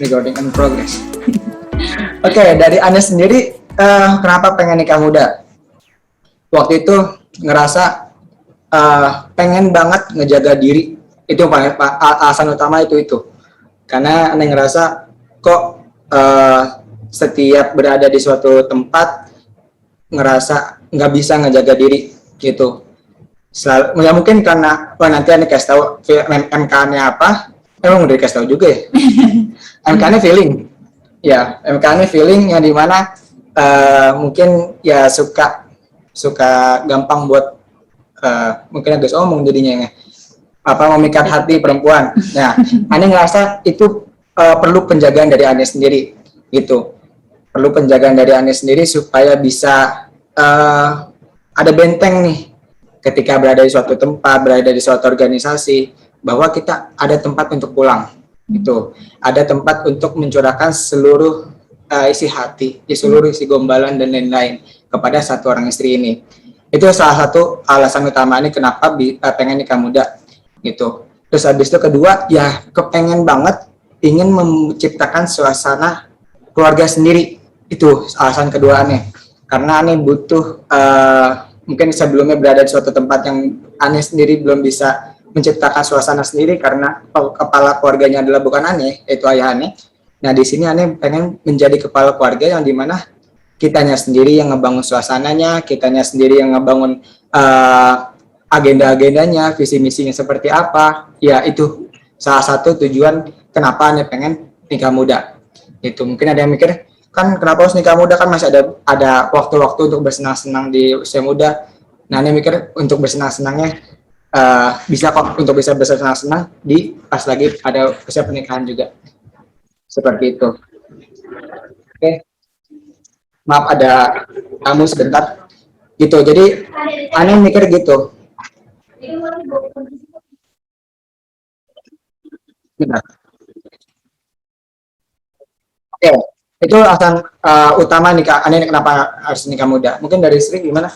Recording in progress. Oke, dari Anda sendiri, kenapa pengen nikah muda? Waktu itu ngerasa pengen banget ngejaga diri. Itu alasan utama itu. Karena Anda ngerasa kok setiap berada di suatu tempat ngerasa nggak bisa ngejaga diri gitu. Selalu, ya mungkin karena nanti Anda kasih tahu MK-nya apa. Emang udah dikasih tahu juga ya. MK-nya feeling. Ya, MK-nya feeling yang dimana mungkin ya suka gampang buat mungkin agak omong jadinya ya. Memikat hati perempuan. Nah, Anda ngerasa itu perlu penjagaan dari Anda sendiri gitu. Perlu penjagaan dari Anda sendiri supaya bisa ada benteng nih ketika berada di suatu tempat, berada di suatu organisasi, bahwa kita ada tempat untuk pulang gitu, ada tempat untuk mencurahkan seluruh isi hati, seluruh isi gombalan dan lain-lain kepada satu orang istri ini. Itu salah satu alasan utama ini kenapa pengen nikah muda gitu. Terus habis itu kedua, ya kepengen banget ingin menciptakan suasana keluarga sendiri. Itu alasan keduanya, karena aneh butuh mungkin sebelumnya berada di suatu tempat yang aneh sendiri belum bisa menciptakan suasana sendiri karena kepala keluarganya adalah bukan aneh, yaitu ayah aneh. Nah, di sini aneh pengen menjadi kepala keluarga yang dimana kitanya sendiri yang ngebangun suasananya, kitanya sendiri yang ngebangun agenda-agendanya, visi misinya seperti apa. Ya, itu salah satu tujuan kenapa aneh pengen nikah muda. Itu mungkin ada yang mikir, kan kenapa harus nikah muda, kan masih ada waktu-waktu untuk bersenang-senang di usia muda. Nah, aneh mikir untuk bersenang-senangnya bisa kok untuk bisa bersenang-senang di pas lagi ada usia pernikahan juga. Seperti itu. Oke. Maaf ada tamu sebentar. Gitu. Jadi aneh mikir gitu. Benar. Oke. Itu alasan utama nikah aneh kenapa harus nikah muda. Mungkin dari Sri gimana?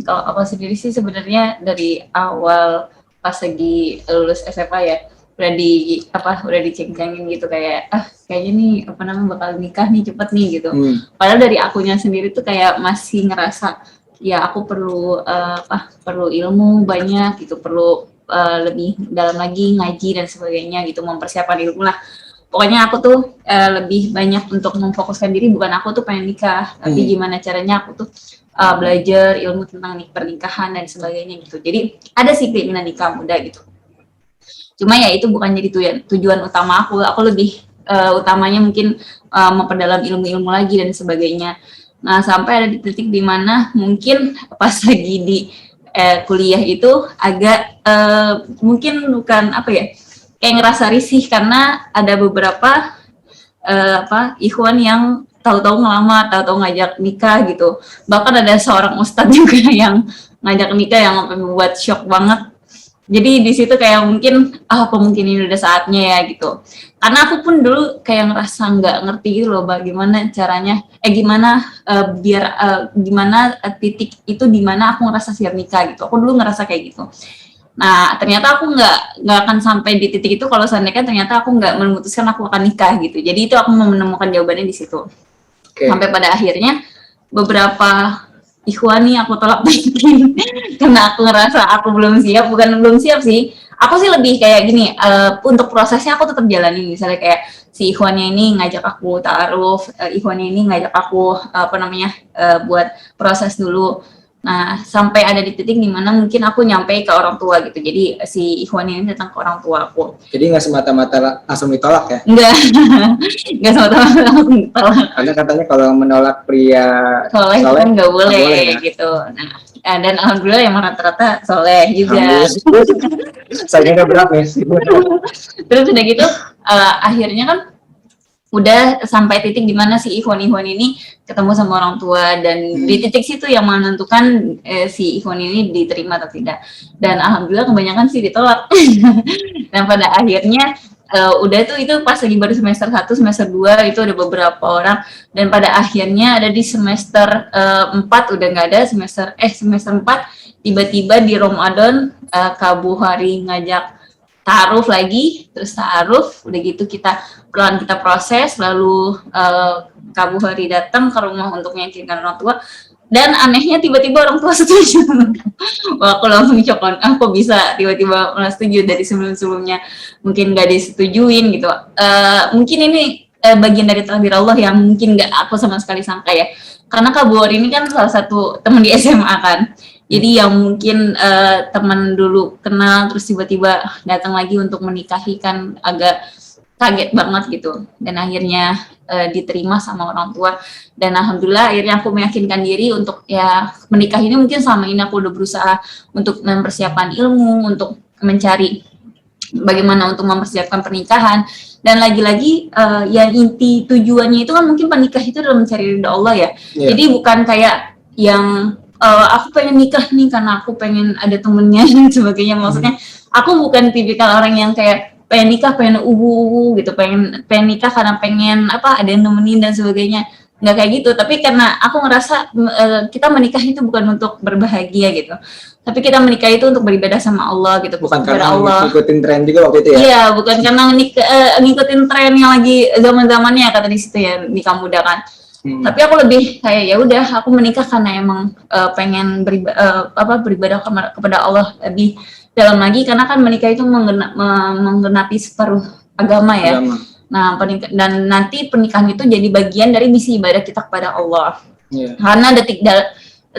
Kalau aku sendiri sih sebenarnya dari awal pas lagi lulus SMA ya udah dicengcengin gitu kayak kayaknya nih bakal nikah nih cepet nih gitu. Padahal dari akunya sendiri tuh kayak masih ngerasa ya aku perlu ilmu banyak gitu, perlu lebih dalam lagi ngaji dan sebagainya gitu, mempersiapkan ilmu lah. Pokoknya aku tuh lebih banyak untuk memfokuskan diri, bukan aku tuh pengen nikah, tapi gimana caranya aku tuh belajar ilmu tentang pernikahan dan sebagainya gitu. Jadi ada sih keinginan nikah muda gitu. Cuma ya itu bukan jadi tujuan utama aku. Aku lebih utamanya mungkin memperdalam ilmu-ilmu lagi dan sebagainya. Nah, sampai ada di titik dimana mungkin pas lagi di kuliah itu agak mungkin bukan kayak ngerasa risih karena ada beberapa ikhwan yang tahu-tahu ngelamar, tahu-tahu ngajak nikah gitu. Bahkan ada seorang ustadz juga yang ngajak nikah yang membuat shock banget. Jadi di situ kayak mungkin mungkin ini udah saatnya ya gitu. Karena aku pun dulu kayak ngerasa nggak ngerti gitu loh bagaimana caranya, gimana titik itu dimana aku ngerasa siap nikah gitu. Aku dulu ngerasa kayak gitu. Nah, ternyata aku nggak akan sampai di titik itu kalau seandainya ternyata aku nggak memutuskan aku akan nikah gitu. Jadi itu aku menemukan jawabannya di situ. Sampai pada akhirnya beberapa ikhwani aku tolak bikin karena aku ngerasa aku belum siap sih. Aku sih lebih kayak gini, untuk prosesnya aku tetap jalani. Misalnya kayak si ikhwannya ini ngajak aku ta'aruf, ikhwannya ini ngajak aku buat proses dulu. Nah, sampai ada di titik dimana mungkin aku nyampe ke orang tua gitu. Jadi si ikhwan ini datang ke orang tua aku. Jadi nggak semata-mata langsung ditolak ya? Nggak semata-mata langsung ditolak. Karena katanya kalau menolak pria soleh kan nggak boleh ya? Gitu. Nah, dan alhamdulillah yang rata-rata soleh juga. Saya nggak berapa ya sih. Terus udah gitu, akhirnya kan udah sampai titik dimana si ikhwan-ikhwan ini ketemu sama orang tua dan di titik situ yang menentukan si ikhwan ini diterima atau tidak. Dan alhamdulillah kebanyakan sih ditolak. Dan pada akhirnya udah tuh itu pas lagi baru semester 1, semester 2 itu ada beberapa orang dan pada akhirnya ada di semester 4 udah nggak ada, semester 4 tiba-tiba di Ramadan Kak Buhari ngajak ta'aruf lagi, terus ta'aruf, udah gitu kita pelan kita proses, lalu Kak Buhari datang ke rumah untuk meyakinkan orang tua, dan anehnya tiba-tiba orang tua setuju. Wah, aku langsung shock kan, kok bisa tiba-tiba setuju dari sebelum-sebelumnya mungkin gak disetujuin gitu. Mungkin ini bagian dari takdir Allah yang mungkin gak aku sama sekali sangka ya. Karena Kak Buhari ini kan salah satu teman di SMA kan. Jadi yang mungkin teman dulu kenal terus tiba-tiba datang lagi untuk menikahi kan agak kaget banget gitu. Dan akhirnya diterima sama orang tua. Dan alhamdulillah akhirnya aku meyakinkan diri untuk ya menikah ini. Mungkin selama ini aku udah berusaha untuk mempersiapkan ilmu, untuk mencari bagaimana untuk mempersiapkan pernikahan. Dan lagi-lagi yang inti tujuannya itu kan mungkin menikah itu adalah mencari ridha Allah ya. Jadi bukan kayak yang aku pengen nikah nih karena aku pengen ada temennya dan sebagainya. Maksudnya aku bukan tipikal orang yang kayak pengen nikah, pengen ubu-ubu gitu, pengen nikah karena pengen apa ada yang nemenin dan sebagainya. Nggak kayak gitu, tapi karena aku ngerasa kita menikah itu bukan untuk berbahagia gitu, tapi kita menikah itu untuk beribadah sama Allah gitu, Bukan kepada karena Allah. ngikutin tren juga waktu itu ya? Iya, bukan karena ngikutin tren yang lagi zaman-zamannya kata di situ ya, nikah muda kan. Tapi aku lebih kayak ya udah aku menikah karena emang pengen beribadah kepada Allah lebih dalam lagi, karena kan menikah itu menggenapi separuh agama ya. Nah, dan nanti pernikahan itu jadi bagian dari misi ibadah kita kepada Allah. Karena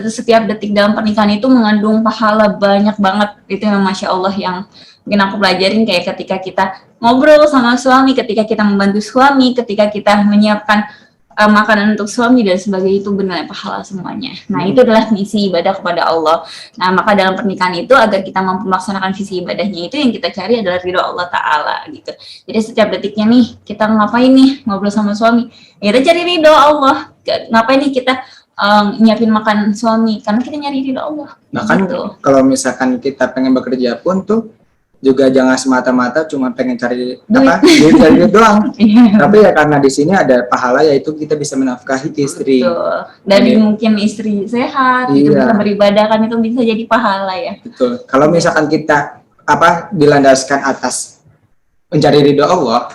setiap detik dalam pernikahan itu mengandung pahala banyak banget. Itu yang Masya Allah yang mungkin aku pelajarin, kayak ketika kita ngobrol sama suami, ketika kita membantu suami, ketika kita menyiapkan makanan untuk suami dan sebagainya, itu benar pahala semuanya. Nah, itu adalah misi ibadah kepada Allah. Nah, maka dalam pernikahan itu agar kita mampu melaksanakan visi ibadahnya itu yang kita cari adalah ridho Allah Ta'ala gitu. Jadi setiap detiknya nih kita ngapain nih ngobrol sama suami, ya kita cari ridho Allah. Ngapain nih kita nyiapin makan suami, karena kita nyari ridho Allah. Nah kan gitu. Kalau misalkan kita pengen bekerja pun tuh juga jangan semata-mata cuma pengen cari duit doang. Tapi ya karena di sini ada pahala, yaitu kita bisa menafkahi istri. Betul. Dari mungkin istri sehat, gitu, bisa beribadah kan, itu bisa jadi pahala ya. Betul. Kalau misalkan kita dilandaskan atas mencari ridho Allah,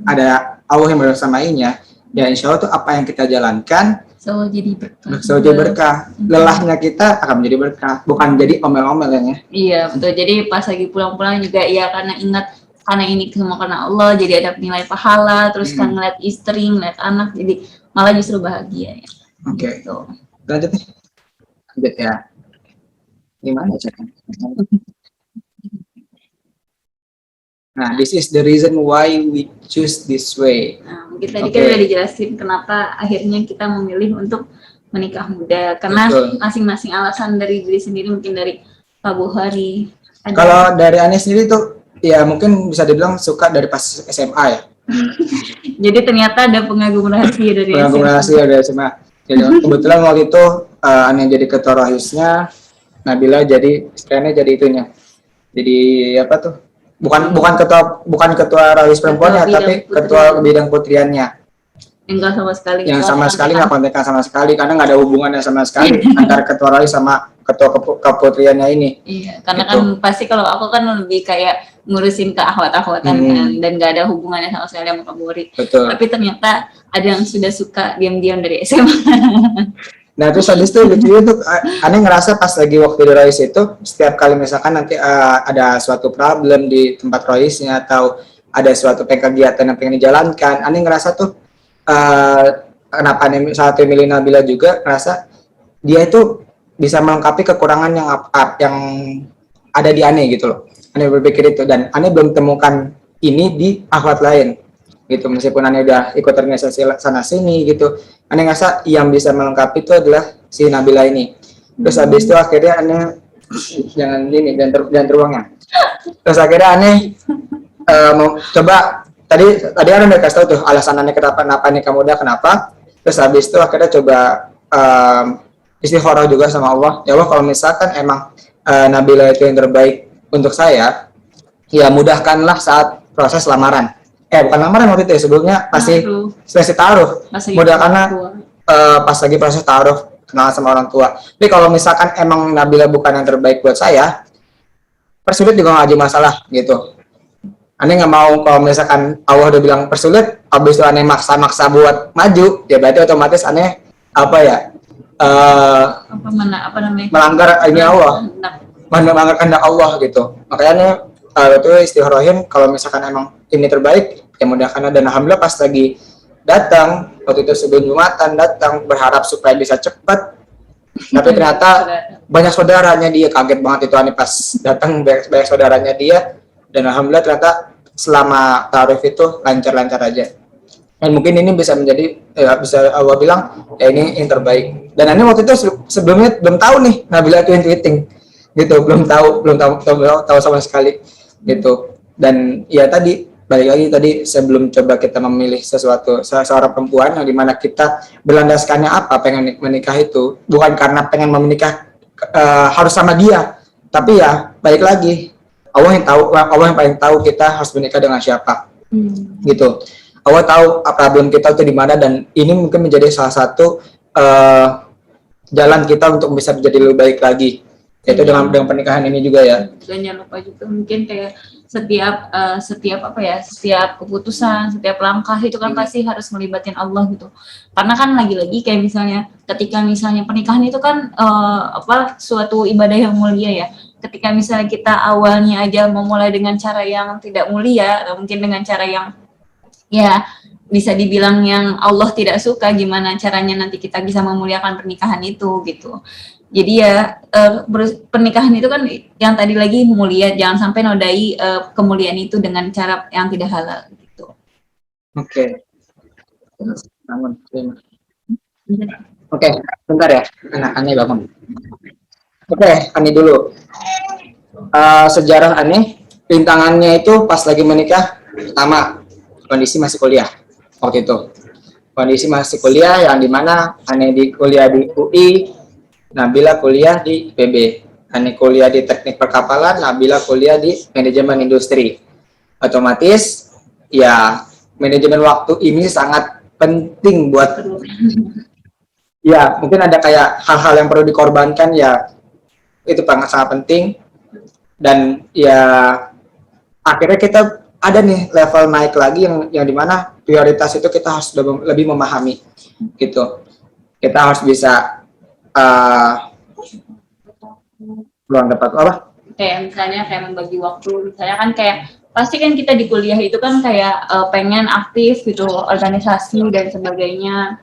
ada Allah yang bersamainya, ya insya Allah tuh apa yang kita jalankan selalu jadi berkah. Selalu jadi berkah. Lelahnya kita akan menjadi berkah, bukan jadi omel-omel ya. Iya, betul. Jadi pas lagi pulang-pulang juga ya karena ingat, karena ini semua karena Allah, jadi ada nilai pahala, terus kan ngeliat istri, ngeliat anak, jadi malah justru bahagia ya. Oke. Gitu. Lanjut nih. Lanjut ya. Gimana caranya? Nah, this is the reason why we choose this way. Nah, mungkin tadi kan udah dijelasin kenapa akhirnya kita memilih untuk menikah muda, karena masing-masing alasan dari diri sendiri, mungkin dari Pak Buhari. Kalau dari Anies sendiri tuh, ya mungkin bisa dibilang suka dari pas SMA ya. Jadi ternyata ada pengagum rahasia dari SMA. Pengagum rahasia dari SMA. Jadi kebetulan waktu itu Anies jadi ketua rohisnya, Nabila jadi istrinya jadi itunya. Jadi apa tuh? Bukan ketua rohis perempuannya, tapi ketua bidang putriannya. Yang sama sekali nggak kontekan sama sekali, karena nggak ada hubungannya sama sekali antara ketua rohis sama ketua keputriannya ini. Iya, karena kan pasti kalau aku kan lebih kayak ngurusin ke akhwat-akhwatan kan, dan nggak ada hubungannya sama sekali sama Kak Buhari. Tapi ternyata ada yang sudah suka diam-diam dari SMA. Nah terus habis itu lucu itu, aneh ngerasa pas lagi waktu di rohis itu, setiap kali misalkan nanti ada suatu problem di tempat rohisnya atau ada suatu kegiatan yang pengen dijalankan, aneh ngerasa tuh kenapa aneh saat milih Nabila juga ngerasa dia itu bisa melengkapi kekurangan yang ada di aneh gitu loh. Aneh berpikir itu, dan aneh belum temukan ini di akhwat lain gitu, meskipun aneh udah ikut organisasi sana sini gitu. Aneh ngerasa yang bisa melengkapi itu adalah si Nabila ini. Terus habis itu akhirnya aneh jangan teruangnya. Terus akhirnya aneh mau coba tadi aneh udah kasih tahu tuh alasan aneh kenapa nikah muda kenapa. Terus habis itu akhirnya coba istikharah juga sama Allah. Ya Allah, kalau misalkan emang Nabila itu yang terbaik untuk saya, ya mudahkanlah saat proses lamaran. Bukan lamaran waktu itu ya, sebelumnya pasti taruh. Mudah karena pas lagi proses taruh, kenalan sama orang tua. Tapi kalau misalkan emang Nabila bukan yang terbaik buat saya, persulit juga nggak ada masalah gitu. Aneh nggak mau kalau misalkan Allah udah bilang persulit, habis itu aneh maksa-maksa buat maju, ya berarti otomatis aneh apa ya, apa namanya, melanggar ini Allah, nah, melanggar kehendak Allah gitu. Makanya itu istighorohin kalau misalkan emang ini terbaik, ya mudahkan. Dan alhamdulillah pas lagi datang waktu itu sebelum Jumatan datang berharap supaya bisa cepat, tapi ternyata banyak saudaranya dia, kaget banget itu aneh pas datang banyak saudaranya dia. Dan alhamdulillah ternyata selama tarif itu lancar-lancar aja. Dan mungkin ini bisa menjadi bisa Allah bilang ya ini yang terbaik. Dan ini waktu itu sebelumnya belum tahu nih Nabila tweeting gitu, belum tahu sama sekali gitu. Dan ya tadi balik lagi tadi sebelum coba kita memilih sesuatu seorang perempuan yang dimana kita berlandaskannya apa pengen menikah itu bukan karena pengen menikah harus sama dia, tapi ya balik lagi Allah yang paling tahu kita harus menikah dengan siapa gitu. Allah tahu problem kita itu di mana, dan ini mungkin menjadi salah satu jalan kita untuk bisa menjadi lebih baik lagi, yaitu dengan pernikahan ini juga ya. Dan jangan lupa juga mungkin kayak setiap keputusan, setiap langkah itu kan pasti harus melibatin Allah gitu. Karena kan lagi-lagi kayak misalnya ketika misalnya pernikahan itu kan suatu ibadah yang mulia ya. Ketika misalnya kita awalnya aja memulai dengan cara yang tidak mulia, atau mungkin dengan cara yang ya bisa dibilang yang Allah tidak suka, gimana caranya nanti kita bisa memuliakan pernikahan itu gitu. Jadi ya pernikahan itu kan yang tadi lagi mulia, jangan sampai nodai kemuliaan itu dengan cara yang tidak halal gitu. Oke. Oke, bentar ya, anak-anaknya bangun. Oke, Ani dulu. Sejarah Ani, rintangannya itu pas lagi menikah, pertama kondisi masih kuliah waktu itu. Kondisi masih kuliah yang dimana Ani di kuliah di UI, Nabila kuliah di IPB. Ani kuliah di teknik perkapalan, Nabila kuliah di manajemen industri. Otomatis ya manajemen waktu ini sangat penting buat ya mungkin ada kayak hal-hal yang perlu dikorbankan ya, itu sangat penting. Dan ya akhirnya kita ada nih level naik lagi yang dimana prioritas itu kita harus lebih memahami gitu. Kita harus bisa belum dapat apa? Kayak misalnya kayak membagi waktu, misalnya kan kayak pasti kan kita di kuliah itu kan kayak pengen aktif gitu, organisasi dan sebagainya.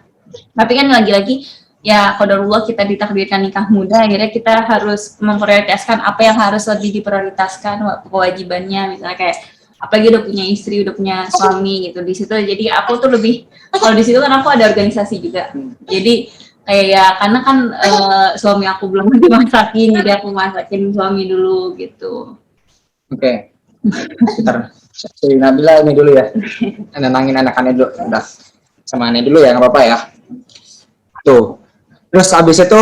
Tapi kan lagi-lagi ya qadarullah kita ditakdirkan nikah muda, akhirnya kita harus memprioritaskan apa yang harus lebih diprioritaskan kewajibannya, misalnya kayak apalagi udah punya istri, udah punya suami gitu di situ. Jadi aku tuh lebih, kalau di situ kan aku ada organisasi juga. Jadi kayak ya karena kan suami aku belum dimasakin, jadi aku masakin suami dulu gitu. Oke. Bentar. Si Nabila ini dulu ya. Nenangin anak-anaknya dulu. Udah. Sama aneh dulu ya, nggak apa-apa ya. Tuh. Terus habis itu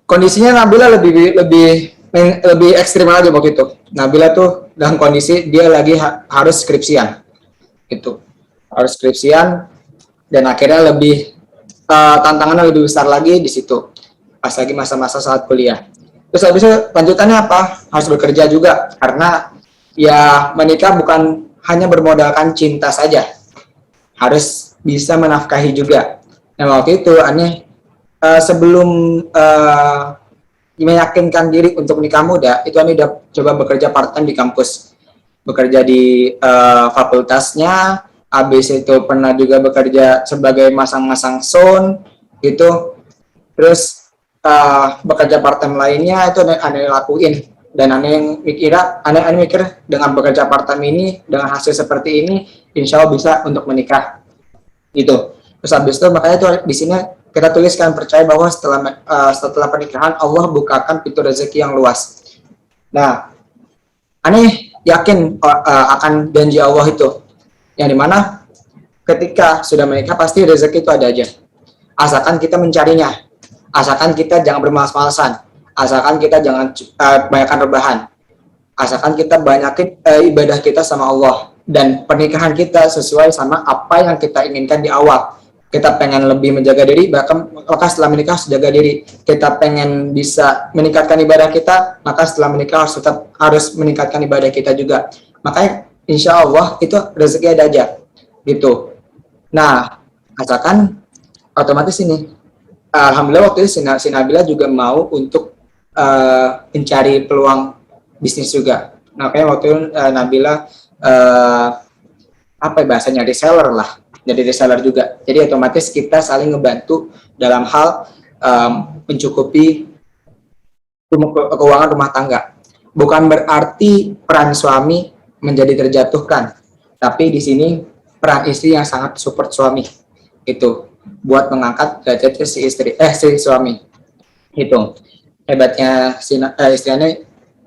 kondisinya Nabila lebih ekstrim lagi waktu itu. Nabila tuh dalam kondisi dia lagi harus skripsian. Gitu. Harus skripsian dan akhirnya lebih tantangannya lebih besar lagi di situ. Pas lagi masa-masa saat kuliah. Terus habis itu lanjutannya apa? Harus bekerja juga karena ya menikah bukan hanya bermodalkan cinta saja. Harus bisa menafkahi juga. Nah, waktu itu aneh sebelum meyakinkan diri untuk nikah muda, itu Ani udah coba bekerja part-time di kampus. Bekerja di fakultasnya, habis itu pernah juga bekerja sebagai masang-masang sound, gitu. Terus bekerja part-time lainnya itu Ani lakuin. Dan Ani mikir dengan bekerja part-time ini, dengan hasil seperti ini, insya Allah bisa untuk menikah. Gitu. Terus habis itu makanya tuh di sini kita tuliskan percaya bahwa setelah pernikahan Allah bukakan pintu rezeki yang luas. Nah, Ani yakin akan janji Allah itu, yang dimana ketika sudah menikah pasti rezeki itu ada aja. Asalkan kita mencarinya, asalkan kita jangan bermalas-malasan, asalkan kita jangan banyakkan rebahan, asalkan kita banyakin ibadah kita sama Allah, dan pernikahan kita sesuai sama apa yang kita inginkan di awal. Kita pengen lebih menjaga diri, maka setelah menikah harus jaga diri. Kita pengen bisa meningkatkan ibadah kita, maka setelah menikah harus meningkatkan ibadah kita juga. Makanya insya Allah itu rezeki ada aja gitu. Nah, asalkan otomatis ini, alhamdulillah waktu itu si Nabila juga mau untuk mencari peluang bisnis juga. Nah, kayak waktu itu Nabila apa ya bahasanya, reseller lah, jadi reseller juga. Jadi otomatis kita saling ngebantu dalam hal mencukupi keuangan rumah tangga. Bukan berarti peran suami menjadi terjatuhkan, tapi di sini peran istri yang sangat support suami itu buat mengangkat derajatnya si suami. Itu hebatnya istrinya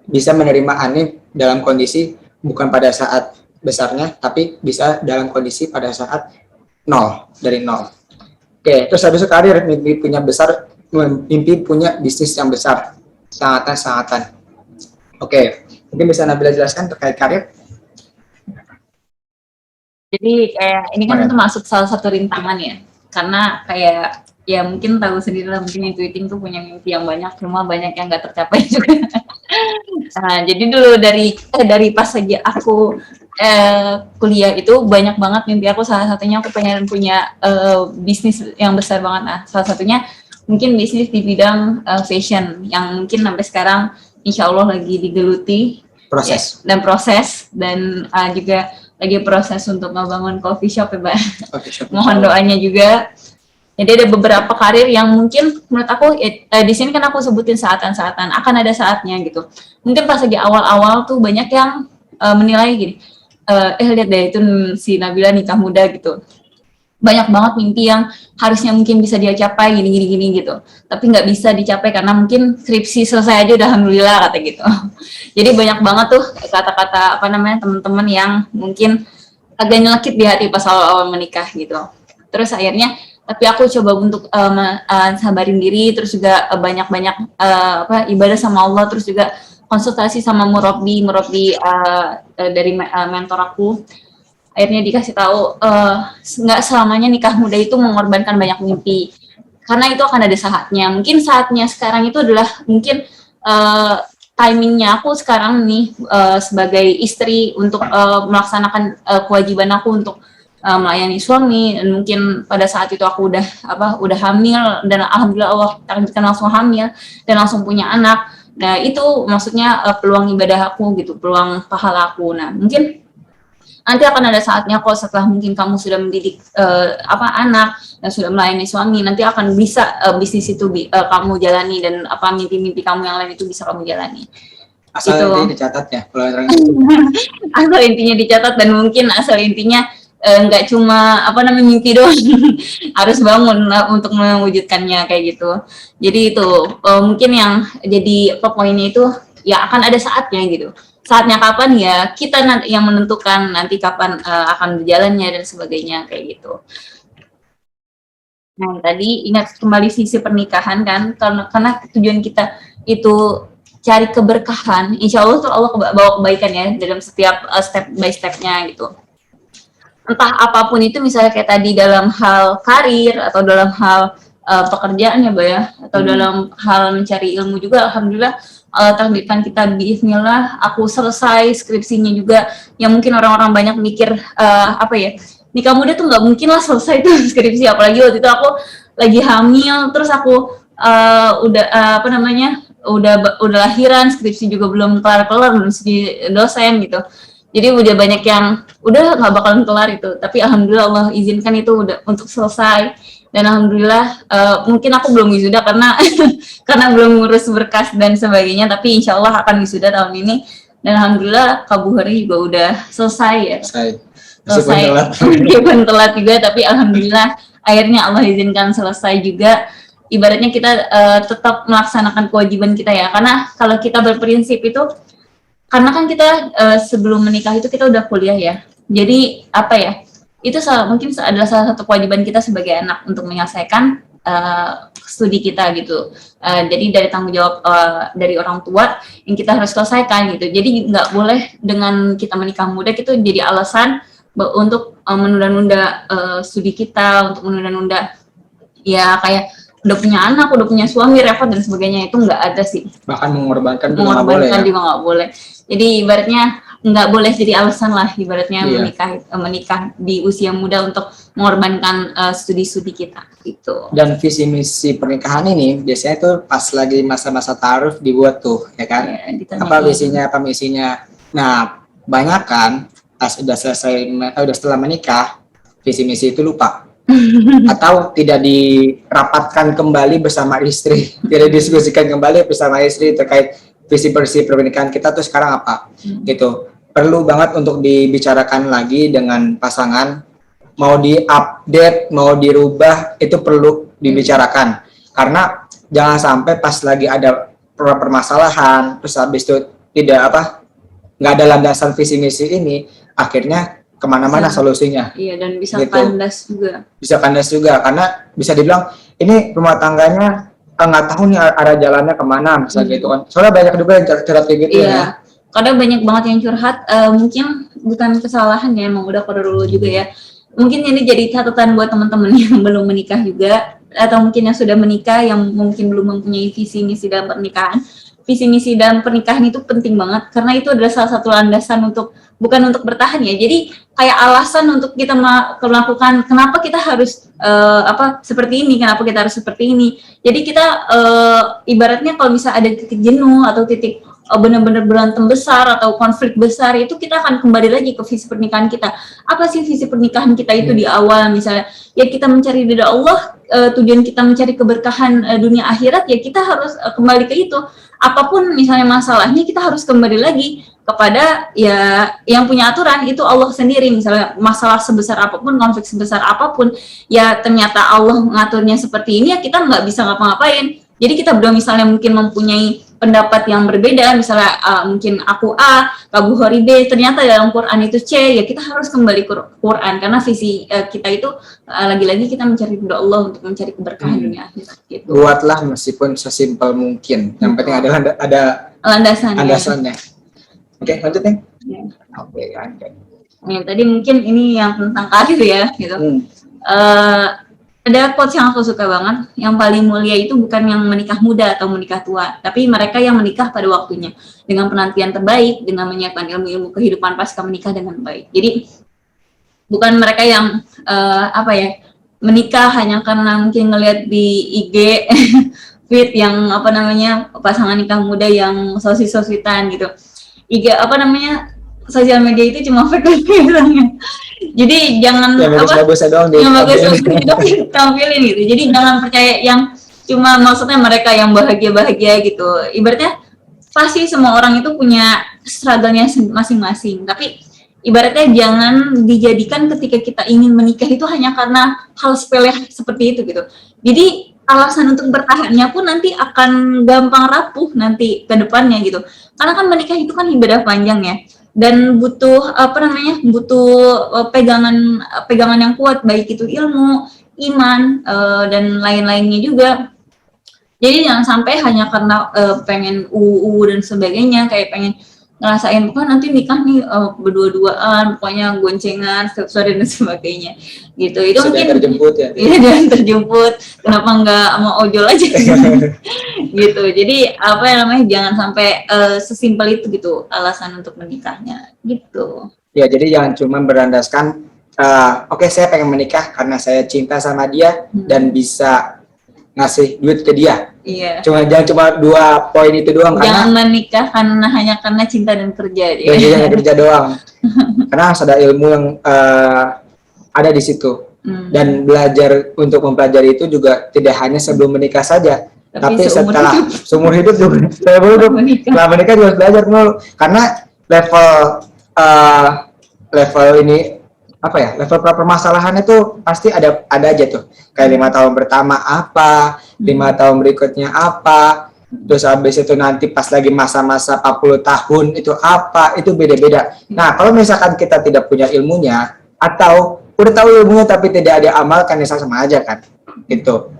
bisa menerima Ani dalam kondisi bukan pada saat besarnya, tapi bisa dalam kondisi pada saat nol, dari nol. Oke, terus habis itu karir, mimpi punya besar, mimpi punya bisnis yang besar, sangatan. Oke, mungkin bisa Nabila jelaskan terkait karir? Jadi kayak ini kan Mana? termasuk salah satu rintangan ya, karena kayak ya mungkin tahu sendiri lah, mungkin Intuiting tuh punya mimpi yang banyak, cuma banyak yang nggak tercapai juga. Nah, jadi dulu dari pas lagi aku kuliah itu banyak banget mimpi aku, salah satunya aku pengen punya bisnis yang besar banget. Nah, salah satunya mungkin bisnis di bidang fashion yang mungkin sampai sekarang insya Allah lagi digeluti Proses. ya, dan juga lagi proses untuk membangun coffee shop ya, Mbak. Mohon doanya juga. Jadi ada beberapa karir yang mungkin menurut aku di sini kan aku sebutin saatan-saatan, akan ada saatnya gitu. Mungkin pas lagi awal-awal tuh banyak yang menilai gini, lihat deh itu si Nabila nikah muda gitu. Banyak banget mimpi yang harusnya mungkin bisa dia capai gini gitu, tapi nggak bisa dicapai karena mungkin skripsi selesai aja udah alhamdulillah kata gitu. Jadi banyak banget tuh kata-kata apa namanya teman-teman yang mungkin agak nyelekit di hati pas awal-awal menikah gitu. Terus akhirnya tapi aku coba untuk sabarin diri, terus juga banyak-banyak ibadah sama Allah, terus juga konsultasi sama murabbi dari mentor aku. Akhirnya dikasih tahu nggak selamanya nikah muda itu mengorbankan banyak mimpi, karena itu akan ada saatnya. Mungkin saatnya sekarang itu adalah mungkin timingnya aku sekarang nih sebagai istri untuk melaksanakan kewajiban aku untuk melayani suami, dan mungkin pada saat itu aku udah hamil, dan alhamdulillah Allah takdirkan langsung hamil dan langsung punya anak. Nah itu maksudnya peluang ibadah aku gitu, peluang pahala aku. Nah mungkin nanti akan ada saatnya kok setelah mungkin kamu sudah mendidik anak dan sudah melayani suami, nanti akan bisa bisnis itu kamu jalani, dan mimpi-mimpi kamu yang lain itu bisa kamu jalani. Asal itu intinya dicatat ya, kalau asal intinya dicatat, dan mungkin asal intinya nggak cuma mimpi doang, harus bangun untuk mewujudkannya kayak gitu. Jadi itu mungkin yang jadi poinnya itu ya akan ada saatnya gitu. Saatnya kapan ya kita nanti yang menentukan nanti kapan akan berjalannya dan sebagainya kayak gitu. Nah tadi ingat kembali sisi pernikahan kan, karena tujuan kita itu cari keberkahan, insya Allah tuh Allah bawa kebaikan ya dalam setiap step by stepnya gitu. Entah apapun itu, misalnya kayak tadi dalam hal karir atau dalam hal pekerjaan ya Mbak ya, atau dalam hal mencari ilmu juga, alhamdulillah takdirkan kita bismillah aku selesai skripsinya juga, yang mungkin orang-orang banyak mikir nikah muda tuh nggak mungkin lah selesai tuh skripsi, apalagi waktu itu aku lagi hamil, terus aku udah lahiran, skripsi juga belum kelar-kelar, belum jadi dosen gitu. Jadi udah banyak yang udah nggak bakalan kelar itu, tapi alhamdulillah Allah izinkan itu udah untuk selesai, dan alhamdulillah mungkin aku belum wisuda karena karena belum ngurus berkas dan sebagainya, tapi insya Allah akan wisuda tahun ini, dan alhamdulillah Kabuhari juga udah selesai ya. Selesai. Meskipun telat juga, tapi alhamdulillah akhirnya Allah izinkan selesai juga. Ibaratnya kita tetap melaksanakan kewajiban kita ya, karena kalau kita berprinsip itu, karena kan kita sebelum menikah itu kita udah kuliah ya, jadi itu mungkin adalah salah satu kewajiban kita sebagai anak untuk menyelesaikan studi kita gitu. Jadi dari tanggung jawab dari orang tua yang kita harus selesaikan gitu. Jadi nggak boleh dengan kita menikah muda itu jadi alasan untuk menunda-nunda studi kita, untuk menunda-nunda ya kayak udah punya anak, udah punya suami, repot dan sebagainya, itu nggak ada sih. Bahkan mengorbankan juga nggak boleh. Jadi ibaratnya nggak boleh jadi alasan lah ibaratnya Iya. menikah di usia muda untuk mengorbankan studi-studi kita gitu. Dan visi misi pernikahan ini biasanya tuh pas lagi masa-masa taaruf dibuat tuh, ya kan? Ya, Apa ditanyain. visinya, apa misinya. Nah, banyak kan pas udah udah setelah menikah, visi misi itu lupa. Atau tidak dirapatkan kembali bersama istri, tidak diskusikan kembali bersama istri terkait visi misi pernikahan kita tuh sekarang apa, gitu. Perlu banget untuk dibicarakan lagi dengan pasangan, mau diupdate, mau dirubah, itu perlu dibicarakan. Karena jangan sampai pas lagi ada permasalahan, terus habis itu nggak ada landasan visi misi ini, akhirnya kemana-mana solusinya. Iya, dan bisa Gitu. kandas juga. Bisa kandas juga, karena bisa dibilang ini rumah tangganya nggak tahu nih arah jalannya kemana, misalnya gitu kan. Soalnya banyak juga yang curhat kayak gitu Iya. ya. Kadang banyak banget yang curhat, mungkin bukan kesalahan ya, emang udah pada dulu juga ya. Mungkin ini jadi catatan buat teman-teman yang belum menikah juga, atau mungkin yang sudah menikah yang mungkin belum mempunyai visi misi dalam pernikahan. Visi misi dalam pernikahan itu penting banget karena itu adalah salah satu landasan untuk bukan untuk bertahan ya. Jadi kayak alasan untuk kita melakukan kenapa kita harus seperti ini, kenapa kita harus seperti ini. Jadi kita ibaratnya kalau bisa ada titik jenuh atau titik benar-benar berantem besar atau konflik besar, itu kita akan kembali lagi ke visi pernikahan kita. Apa sih visi pernikahan kita itu di awal, misalnya ya kita mencari ridha Allah, tujuan kita mencari keberkahan dunia akhirat, ya kita harus kembali ke itu. Apapun misalnya masalahnya, kita harus kembali lagi kepada ya yang punya aturan itu Allah sendiri. Misalnya masalah sebesar apapun, konflik sebesar apapun, ya ternyata Allah mengaturnya seperti ini, ya kita nggak bisa ngapa-ngapain. Jadi kita berdua misalnya mungkin mempunyai pendapat yang berbeda, misalnya mungkin aku A, Kak Bukhari B, ternyata dalam Quran itu C, ya kita harus kembali ke Quran karena visi kita itu lagi-lagi kita mencari ridha Allah untuk mencari keberkahan dunia akhirat gitu. Buatlah meskipun sesimpel mungkin, yang penting adalah ada landasannya. Oke, lanjut nih. Ya. Oke, lanjut. Yang tadi mungkin ini yang tentang karir ya gitu. Ada quotes yang aku suka banget, yang paling mulia itu bukan yang menikah muda atau menikah tua, tapi mereka yang menikah pada waktunya, dengan penantian terbaik, dengan menyiapkan ilmu-ilmu kehidupan pasca menikah dengan baik. Jadi, bukan mereka yang, menikah hanya karena mungkin ngelihat di IG, feed yang pasangan nikah muda yang sosis-sositan gitu. IG sosial media itu cuma fake bilangnya. Jadi jangan yang bagus-bagusnya doang ditampilin gitu. Jadi jangan percaya yang cuma maksudnya mereka yang bahagia-bahagia gitu. Ibaratnya pasti semua orang itu punya struggle-nya masing-masing. Tapi ibaratnya jangan dijadikan ketika kita ingin menikah itu hanya karena hal sepele seperti itu gitu. Jadi alasan untuk bertahannya pun nanti akan gampang rapuh nanti ke depannya gitu. Karena kan menikah itu kan ibadah panjang ya. Dan butuh pegangan yang kuat, baik itu ilmu, iman, dan lain-lainnya juga. Jadi jangan sampai hanya karena pengen dan sebagainya, kayak pengen ngerasain bukan nanti nikah nih berdua-duaan, pokoknya goncengan setiap sore dan sebagainya gitu. Itu mungkin terjemput ya. Iya, dan terjemput, kenapa nggak sama ojol aja gitu. Jadi jangan sampai sesimpel itu gitu alasan untuk menikahnya gitu. Ya, jadi jangan cuma berlandaskan oke, saya pengen menikah karena saya cinta sama dia dan bisa ngasih duit ke dia. Iya. Jangan cuma 2 poin itu doang. Jangan menikah hanya karena cinta dan kerja. Jangan kerja doang. Karena harus ada ilmu yang ada di situ. Dan belajar untuk mempelajari itu juga tidak hanya sebelum menikah saja, tapi setelah seumur hidup juga. Setelah menikah juga harus belajar dulu. Karena level ini level permasalahannya tuh pasti ada aja tuh. Kayak 5 tahun pertama apa, 5 tahun berikutnya apa, terus habis itu nanti pas lagi masa-masa 40 tahun itu apa, itu beda-beda. Nah, kalau misalkan kita tidak punya ilmunya atau udah tahu ilmunya tapi tidak ada amalkan, ya sama aja kan, gitu.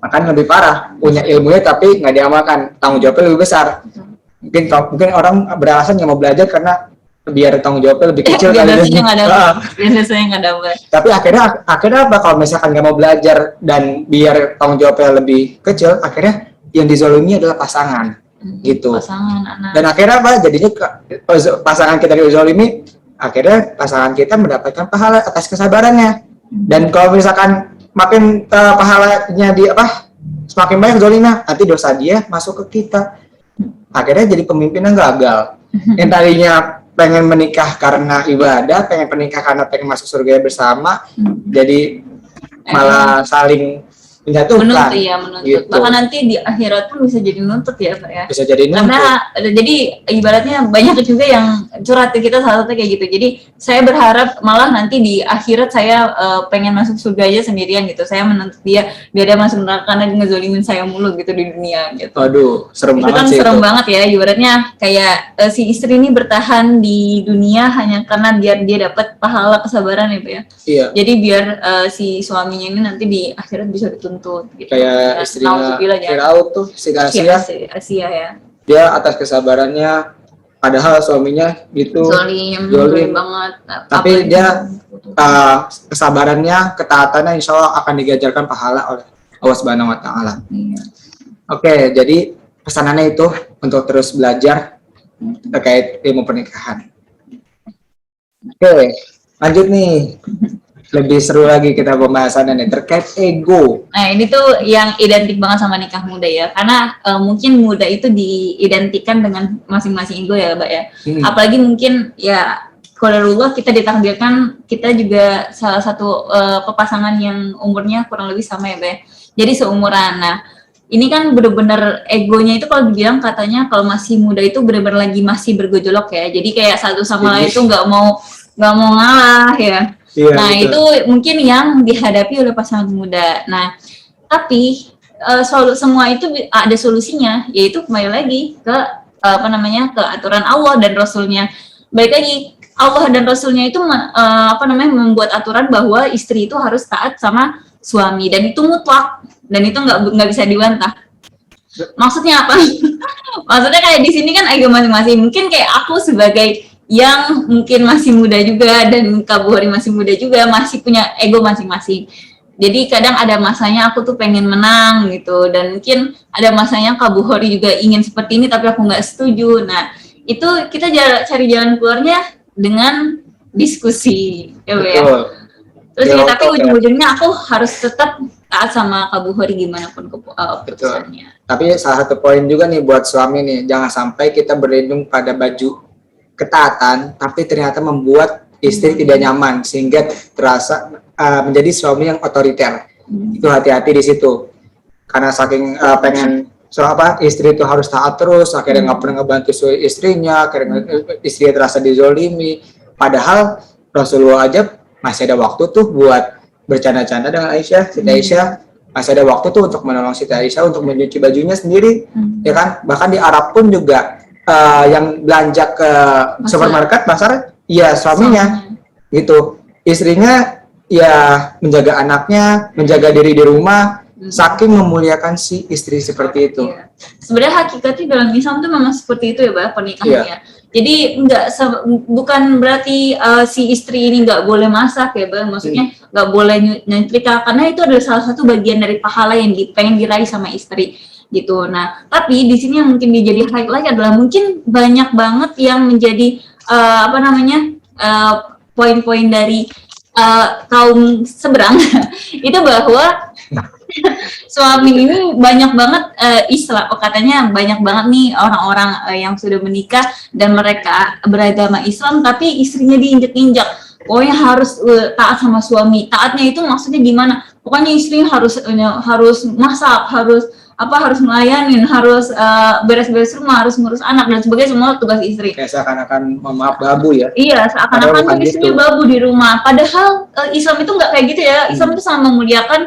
Makanya lebih parah, punya ilmunya tapi nggak diamalkan, tanggung jawabnya lebih besar. Mungkin orang beralasan nggak mau belajar karena biar tanggung jawabnya lebih kecil kali ini. Biasanya nggak dapat. Tapi akhirnya apa kalau misalkan nggak mau belajar dan biar tanggung jawabnya lebih kecil, akhirnya yang dizolimi adalah pasangan. gitu. Pasangan, anak. Dan akhirnya apa? Jadinya pasangan kita dizolimi, akhirnya pasangan kita mendapatkan pahala atas kesabarannya. Dan kalau misalkan makin pahalanya semakin banyak zolimnya, nanti dosa dia masuk ke kita. Akhirnya jadi pemimpinnya gagal. Yang tadinya pengen menikah karena ibadah, pengen menikah karena pengen masuk surga bersama, jadi malah saling menjatuhkan. Menuntut. Gitu. Bahkan nanti di akhirat pun bisa jadi nuntut ya, Pak ya. Bisa jadi nuntut. Karena jadi ibaratnya banyak juga yang curhat ke kita salah satu kayak gitu. Jadi saya berharap malah nanti di akhirat saya pengen masuk surga aja sendirian gitu. Saya menuntut dia biar dia masuk neraka karena dia ngezolimin saya mulu gitu di dunia gitu. Aduh, serem itu banget kan sih serem itu. banget ya, ibaratnya kayak si istri ini bertahan di dunia hanya karena biar dia dapat pahala kesabaran ya Pak ya. Iya. Jadi biar si suaminya ini nanti di akhirat bisa dituntut gitu. Kayak istrinya Firaun tuh, si Asia. Asia ya. Dia atas kesabarannya, padahal suaminya gitu zolim banget. Tapi dia kesabarannya, ketaatannya insya Allah akan digajarkan pahala oleh Allah Subhanahu Wa Taala. Iya. Oke, jadi pesanannya itu untuk terus belajar terkait ilmu pernikahan. Oke, lanjut nih. Lebih seru lagi kita pembahasannya nih terkait ego. Nah ini tuh yang identik banget sama nikah muda ya, karena mungkin muda itu diidentikan dengan masing-masing ego ya Mbak ya. Apalagi mungkin ya qadarullah kita ditakdirkan kita juga salah satu pepasangan yang umurnya kurang lebih sama ya Mbak ya. Jadi seumuran. Nah ini kan bener-bener egonya itu kalau dibilang katanya kalau masih muda itu bener-bener lagi masih bergejolak ya. Jadi kayak satu sama lain itu nggak mau ngalah ya. Iya, nah betul. itu mungkin yang dihadapi oleh pasangan muda. Nah tapi semua itu ada solusinya, yaitu kembali lagi ke ke aturan Allah dan Rasulnya. Baik lagi Allah dan Rasulnya itu membuat aturan bahwa istri itu harus taat sama suami dan itu mutlak dan itu nggak bisa dibantah. Maksudnya apa? Maksudnya kayak di sini kan ego masing-masing. Mungkin kayak aku sebagai yang mungkin masih muda juga dan Kak Bukhari masih muda juga masih punya ego masing-masing. Jadi kadang ada masanya aku tuh pengen menang gitu dan mungkin ada masanya Kak Bukhari juga ingin seperti ini tapi aku nggak setuju. Nah itu kita cari jalan keluarnya dengan diskusi, ya Bu ya. Terus ya, tapi ujung-ujungnya aku harus tetap taat sama Kak Bukhari gimana pun keputusannya. Tapi salah satu poin juga nih buat suami nih, jangan sampai kita berlindung pada baju ketaatan, tapi ternyata membuat istri tidak nyaman sehingga terasa menjadi suami yang otoriter. Itu hati-hati di situ. Karena saking pengen istri itu harus taat terus, akhirnya nggak pernah ngebantu istrinya, akhirnya istri terasa dizolimi. Padahal Rasulullah aja masih ada waktu tuh buat bercanda-canda dengan Aisyah, Siti Aisyah. Masih ada waktu tuh untuk menolong Siti Aisyah untuk mencuci bajunya sendiri, ya kan? Bahkan di Arab pun juga yang belanja ke supermarket, pasar, ya suaminya, gitu. Istrinya ya menjaga anaknya, menjaga diri di rumah, saking memuliakan si istri seperti itu. Iya. Sebenarnya hakikatnya dalam Islam tuh memang seperti itu ya, Mbak, pernikahannya. Iya. Jadi bukan berarti si istri ini nggak boleh masak ya, Mbak. Maksudnya nggak boleh nyetrika, karena itu adalah salah satu bagian dari pahala yang pengen diraih sama istri. Gitu. Nah, tapi di sini yang mungkin jadi highlight adalah mungkin banyak banget yang menjadi poin-poin dari kaum seberang itu bahwa suami ini banyak banget katanya banyak banget nih orang-orang yang sudah menikah dan mereka beragama Islam tapi istrinya diinjak-injak. Pokoknya harus taat sama suami. Taatnya itu maksudnya gimana? Pokoknya istri harus masak, harus melayanin, harus beres-beres rumah, harus ngurus anak dan sebagainya, semua tugas istri. Kayak seakan-akan maaf babu ya. Iya, seakan-akan istrinya babu di rumah. Padahal Islam itu nggak kayak gitu ya. Islam itu sangat memuliakan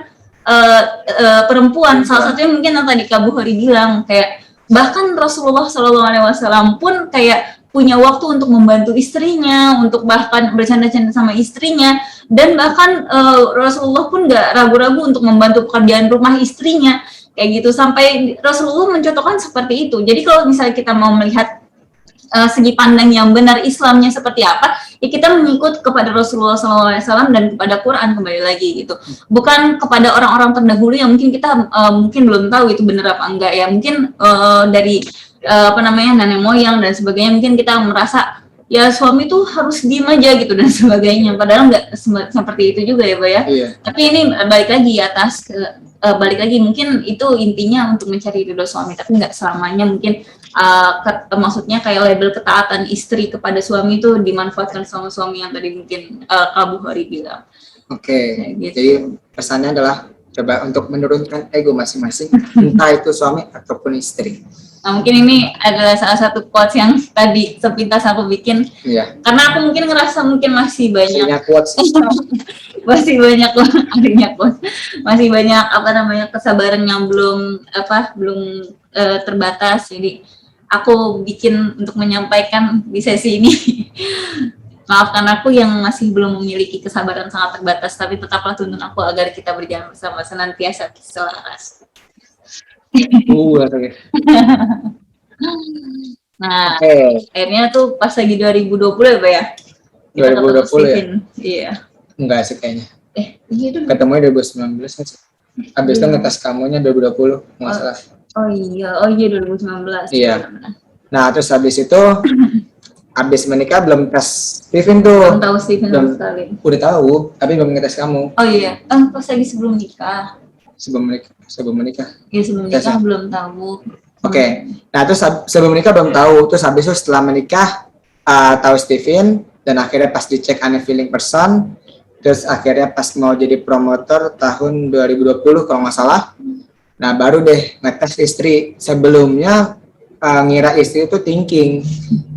perempuan. Salah satunya mungkin yang tadi Kak Bukhari bilang, kayak bahkan Rasulullah SAW pun kayak punya waktu untuk membantu istrinya, untuk bahkan bercanda-canda sama istrinya, dan bahkan Rasulullah pun nggak ragu-ragu untuk membantu pekerjaan rumah istrinya. Kayak gitu, sampai Rasulullah mencontohkan seperti itu. Jadi kalau misalnya kita mau melihat segi pandang yang benar Islamnya seperti apa, ya kita mengikut kepada Rasulullah SAW dan kepada Quran kembali lagi gitu. Bukan kepada orang-orang terdahulu yang mungkin kita mungkin belum tahu itu benar apa enggak ya. Mungkin dari apa namanya, nenek moyang dan sebagainya, mungkin kita merasa ya suami tuh harus diem aja gitu dan sebagainya, padahal nggak seperti itu juga ya Pak ya. Iya. Tapi ini balik lagi atas ke balik lagi, mungkin itu intinya untuk mencari ridho suami, tapi nggak selamanya mungkin maksudnya kayak label ketaatan istri kepada suami itu dimanfaatkan sama suami yang tadi mungkin Kak Bukhari bilang. Oke, Gitu. jadi pesannya adalah coba untuk menurunkan ego masing-masing, entah itu suami ataupun istri. Nah, mungkin ini adalah salah satu quotes yang tadi sepintas aku bikin. Iya. Karena aku mungkin ngerasa mungkin masih banyak Artinya quotes. masih banyak artinya quotes. Masih banyak apa namanya kesabaran yang belum terbatas. Jadi aku bikin untuk menyampaikan di sesi ini. Maafkan aku yang masih belum memiliki kesabaran sangat terbatas, tapi tetaplah tuntun aku agar kita berjalan bersama senantiasa selaras. Nah, akhirnya tuh pas lagi 2020 ya, Pak ya? 2020 ya? Iya. Enggak sih kayaknya. Iya dong. Ketemunya 2019 kan sih. Habis itu ngetes kamunya 2020, nggak salah. Oh iya 2019. Iya. Nah, terus habis itu habis menikah belum tes Steven tuh. Belum tahu Steven sama sekali. Udah tahu, tapi belum ngetes kamu. Oh iya, pas lagi sebelum nikah. Sebelum menikah. Iya, sebelum nikah belum tahu. Oke. Nah, terus sebelum menikah belum tahu, terus habis itu setelah menikah tahu Steven, dan akhirnya pas dicek aneh feeling person, terus akhirnya pas mau jadi promotor tahun 2020 kalau nggak salah. Nah, baru deh ngetes istri. Sebelumnya ngira istri itu thinking,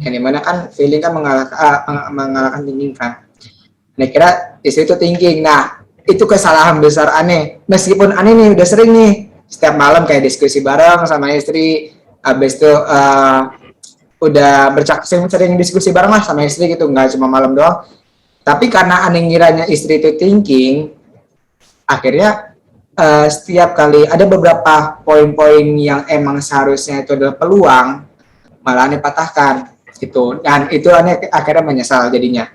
yang dimana kan feeling kan mengalahkan thinking kan. Nah, kira istri itu thinking. Nah, itu kesalahan besar aneh. Meskipun aneh nih udah sering nih setiap malam kayak diskusi bareng sama istri, habis itu udah sering diskusi bareng lah sama istri gitu, nggak cuma malam doang. Tapi karena aneh ngiranya istri itu thinking, akhirnya setiap kali ada beberapa poin-poin yang emang seharusnya itu adalah peluang, malah aneh patahkan gitu. Dan itu aneh akhirnya menyesal jadinya.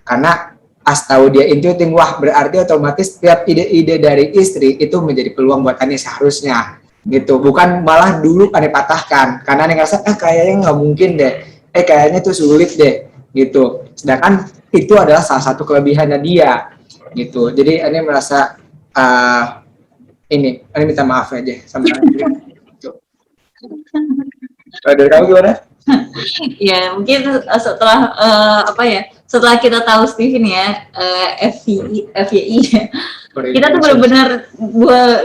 Karena pas tahu dia intuiting, wah berarti otomatis setiap ide-ide dari istri itu menjadi peluang buat aneh seharusnya gitu. Bukan malah dulu aneh patahkan karena aneh ngerasa kayaknya nggak mungkin deh, kayaknya itu sulit deh gitu. Sedangkan itu adalah salah satu kelebihannya dia gitu. Jadi aneh merasa aneh minta maaf aja sama aneh. Dari kamu gimana? Ya mungkin setelah setelah kita tahu Steven ya, FYI ya, kita tuh benar-benar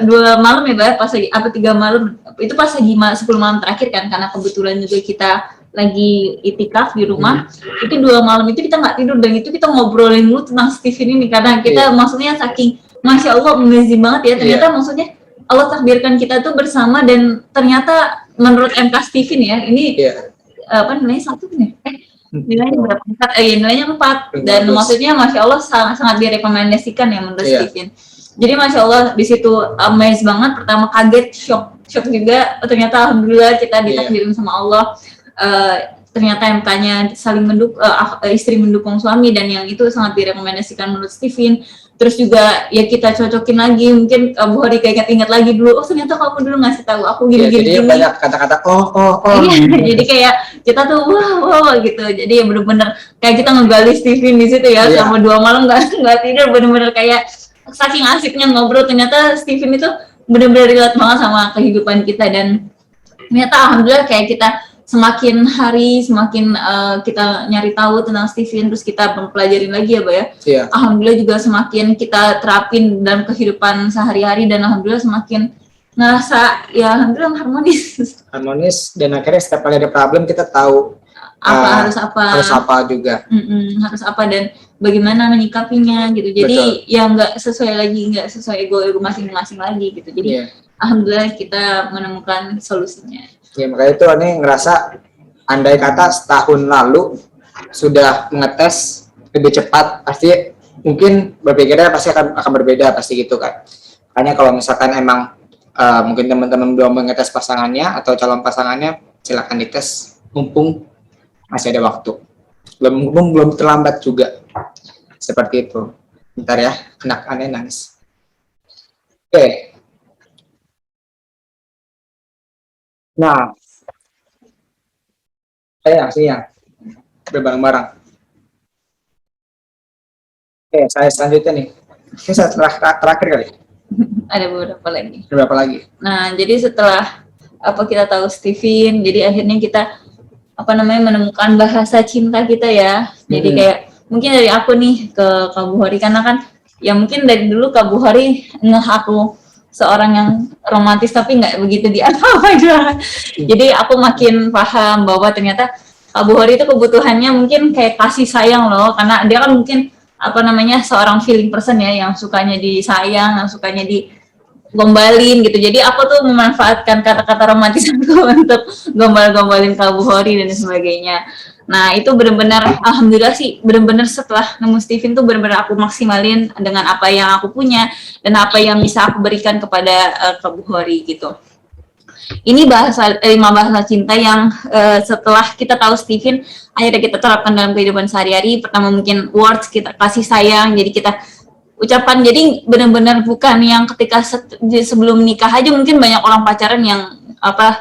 dua malam ya Mbak, pas lagi 3 malam, itu pas lagi 10 malam terakhir kan, karena kebetulan juga kita lagi itikaf di rumah, itu 2 malam itu kita nggak tidur, dan itu kita ngobrolin dulu tentang Steven ini, karena kita maksudnya saking Masya Allah amazing banget ya, ternyata maksudnya Allah takdirkan kita tuh bersama, dan ternyata menurut MK Steven ya, ini nilainya 1 nih, nilainya berapa? 4, nilainya 4, dan maksudnya Masya Allah sangat direkomendasikan ya menurut Steven. Jadi Masya Allah di situ amazed banget, pertama kaget, shock juga, ternyata Alhamdulillah kita ditakdirin sama Allah, ternyata MK-nya saling istri mendukung suami, dan yang itu sangat direkomendasikan menurut Steven. Terus juga ya kita cocokin lagi, mungkin Bu Hari kayak ingat lagi dulu, ternyata kamu dulu ngasih tahu aku gini-gini. Jadi banyak kata-kata Jadi kayak kita tuh wow gitu. Jadi ya bener-bener kayak kita ngegali Steven di situ ya, selama 2 malam nggak tidur, bener-bener kayak saking asiknya ngobrol. Ternyata Steven itu bener-bener relate banget sama kehidupan kita, dan ternyata alhamdulillah kayak kita semakin hari semakin kita nyari tahu tentang Steven, terus kita mempelajarin lagi ya Mbak ya. Alhamdulillah juga semakin kita terapin dalam kehidupan sehari-hari, dan alhamdulillah semakin ngerasa ya alhamdulillah harmonis, dan akhirnya setiap kali ada problem kita tahu harus apa juga, harus apa dan bagaimana menyikapinya gitu. Jadi ya nggak sesuai ego masing-masing lagi gitu. Jadi alhamdulillah kita menemukan solusinya. Ya makanya itu aneh ngerasa andai kata setahun lalu sudah mengetes lebih cepat, pasti mungkin berpikirnya pasti akan berbeda, pasti gitu kan. Makanya kalau misalkan emang mungkin teman-teman belum mengetes pasangannya atau calon pasangannya, silakan dites mumpung masih ada waktu, belum terlambat juga, seperti itu. Bentar ya, anak aneh nangis. Oke. Nah, Siang berbareng-bareng. Oke, saya selanjutnya nih. Ini saya terakhir kali. Ada beberapa lagi. Berapa lagi? Nah, jadi setelah kita tahu Steven, jadi akhirnya kita menemukan bahasa cinta kita ya. Jadi kayak mungkin dari aku nih ke Kak Buhori, karena kan ya mungkin dari dulu Kak Buhori ngeh aku seorang yang romantis tapi nggak begitu di apa-apa. Jadi aku makin paham bahwa ternyata Kak Buhori itu kebutuhannya mungkin kayak kasih sayang loh, karena dia kan mungkin seorang feeling person ya, yang sukanya disayang, yang sukanya digombalin gitu. Jadi aku tuh memanfaatkan kata-kata romantis aku untuk gombal-gombalin Kak Buhori dan sebagainya. Nah itu benar-benar alhamdulillah sih, benar-benar setelah nemu Steven tuh benar-benar aku maksimalin dengan apa yang aku punya dan apa yang bisa aku berikan kepada Kak Buhori gitu. Ini 5 bahasa cinta yang setelah kita tahu Steven, akhirnya kita terapkan dalam kehidupan sehari-hari. Pertama mungkin words, kita kasih sayang, jadi kita ucapan, jadi benar-benar bukan yang ketika sebelum nikah aja. Mungkin banyak orang pacaran yang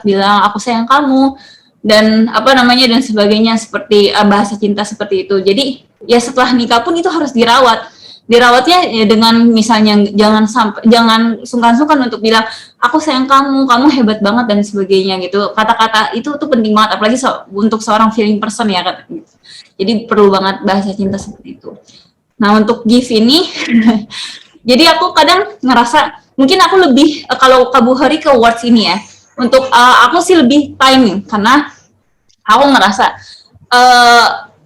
bilang aku sayang kamu dan dan sebagainya, seperti bahasa cinta seperti itu. Jadi ya setelah nikah pun itu harus dirawatnya ya, dengan misalnya jangan sungkan-sungkan untuk bilang aku sayang kamu, kamu hebat banget dan sebagainya gitu. Kata-kata itu tuh penting banget, apalagi untuk seorang feeling person ya kan. Jadi perlu banget bahasa cinta seperti itu. Nah untuk gift ini jadi aku kadang ngerasa mungkin aku lebih kalau Kak Buhori ke words ini ya, untuk aku sih lebih timing, karena aku ngerasa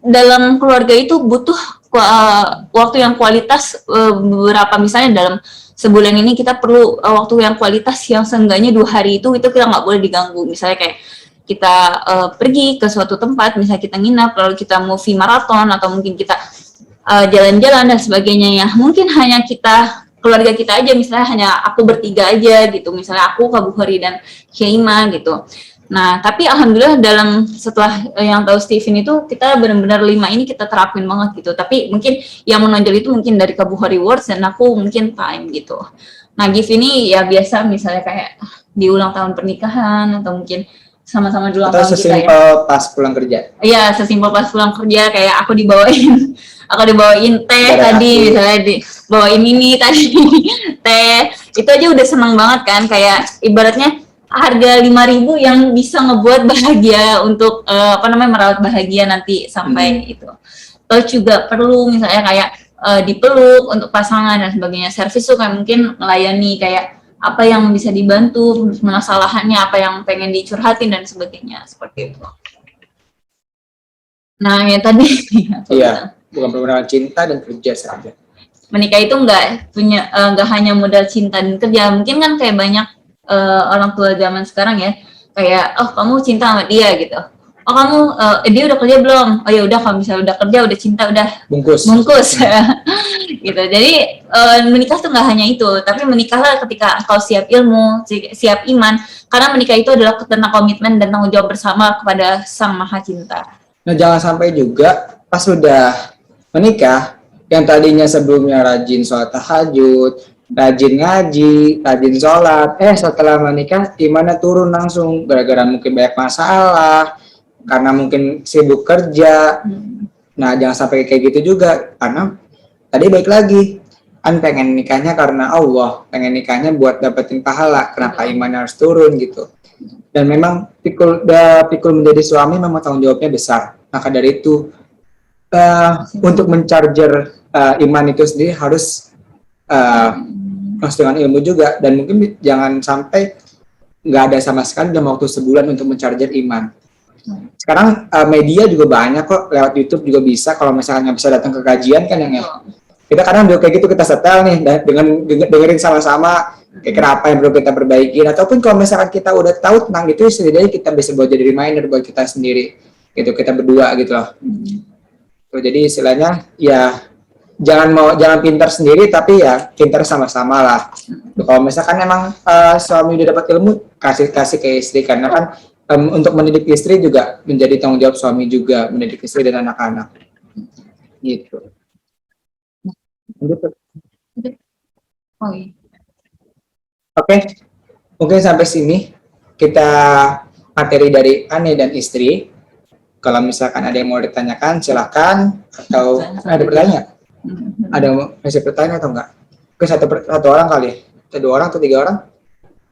dalam keluarga itu butuh waktu yang kualitas. Beberapa misalnya dalam sebulan ini kita perlu waktu yang kualitas yang seenggaknya 2 hari itu kita nggak boleh diganggu. Misalnya kayak kita pergi ke suatu tempat, misalnya kita nginap lalu kita movie maraton, atau mungkin kita jalan-jalan dan sebagainya ya. Mungkin hanya keluarga kita aja, misalnya hanya aku bertiga aja gitu, misalnya aku, Kak Buhori dan Syaima gitu. Nah tapi alhamdulillah setelah yang tahu Steven itu, kita benar-benar 5 ini kita terapin banget gitu. Tapi mungkin yang menonjol itu mungkin dari Kak Buhori words dan aku mungkin time gitu. Nah gift ini ya biasa misalnya kayak di ulang tahun pernikahan, atau mungkin sama-sama di ulang tahun kita ya. Atau sesimpel pas pulang kerja. Iya, sesimpel pas pulang kerja, kayak aku dibawain teh tadi, misalnya dibawain ini tadi teh, itu aja udah seneng banget kan. Kayak ibaratnya harga 5.000 yang bisa ngebuat bahagia untuk merawat bahagia nanti sampai itu. Terus juga perlu misalnya kayak dipeluk untuk pasangan dan sebagainya. Servis tuh kayak mungkin melayani kayak apa yang bisa dibantu, masalahnya apa yang pengen dicurhatin dan sebagainya, seperti itu. Nah ya tadi iya, bukan perbuatan cinta dan kerja saja. Menikah itu nggak hanya modal cinta dan kerja. Mungkin kan kayak banyak orang tua zaman sekarang ya, kayak kamu cinta sama dia gitu, kamu dia udah kerja belum, ya udah, kalau misalnya udah kerja udah cinta udah bungkus gitu. Jadi menikah tuh nggak hanya itu, tapi menikahlah ketika engkau siap ilmu, siap iman, karena menikah itu adalah tentang komitmen dan tanggung jawab bersama kepada Sang Maha Cinta. Nah jangan sampai juga pas sudah menikah, yang tadinya sebelumnya rajin sholat tahajud, rajin ngaji, rajin sholat, setelah menikah imannya turun langsung, gara-gara mungkin banyak masalah, karena mungkin sibuk kerja. Nah jangan sampai kayak gitu juga, karena tadi baik lagi, kan pengen nikahnya karena Allah, pengen nikahnya buat dapetin pahala, kenapa imannya harus turun gitu. Dan memang pikul menjadi suami memang tanggung jawabnya besar. Maka dari itu untuk mencharger iman itu sendiri harus dengan ilmu juga, dan mungkin jangan sampai nggak ada sama sekali dalam waktu sebulan untuk mencharger iman. Sekarang media juga banyak kok, lewat YouTube juga bisa. Kalau misalnya bisa datang ke kajian kan, yang kita kadang juga kayak gitu, kita setel nih dengan dengerin sama-sama kira apa yang perlu kita perbaiki. Ataupun kalau misalkan kita udah tahu tentang itu, setidaknya kita bisa buat jadi reminder buat kita sendiri gitu, kita berdua gitu loh. Jadi istilahnya ya jangan pintar sendiri, tapi ya pintar sama-sama lah. Kalau misalkan emang suami udah dapat ilmu, kasih ke istri, karena kan untuk mendidik istri juga menjadi tanggung jawab suami juga, mendidik istri dan anak-anak gitu. Oke, mungkin sampai sini kita materi dari Ane dan istri. Kalau misalkan ada yang mau ditanyakan, silakan. Atau ada pertanyaan? Ada yang mau kasih pertanyaan atau enggak? Mungkin satu orang kali, atau 2 orang atau 3 orang?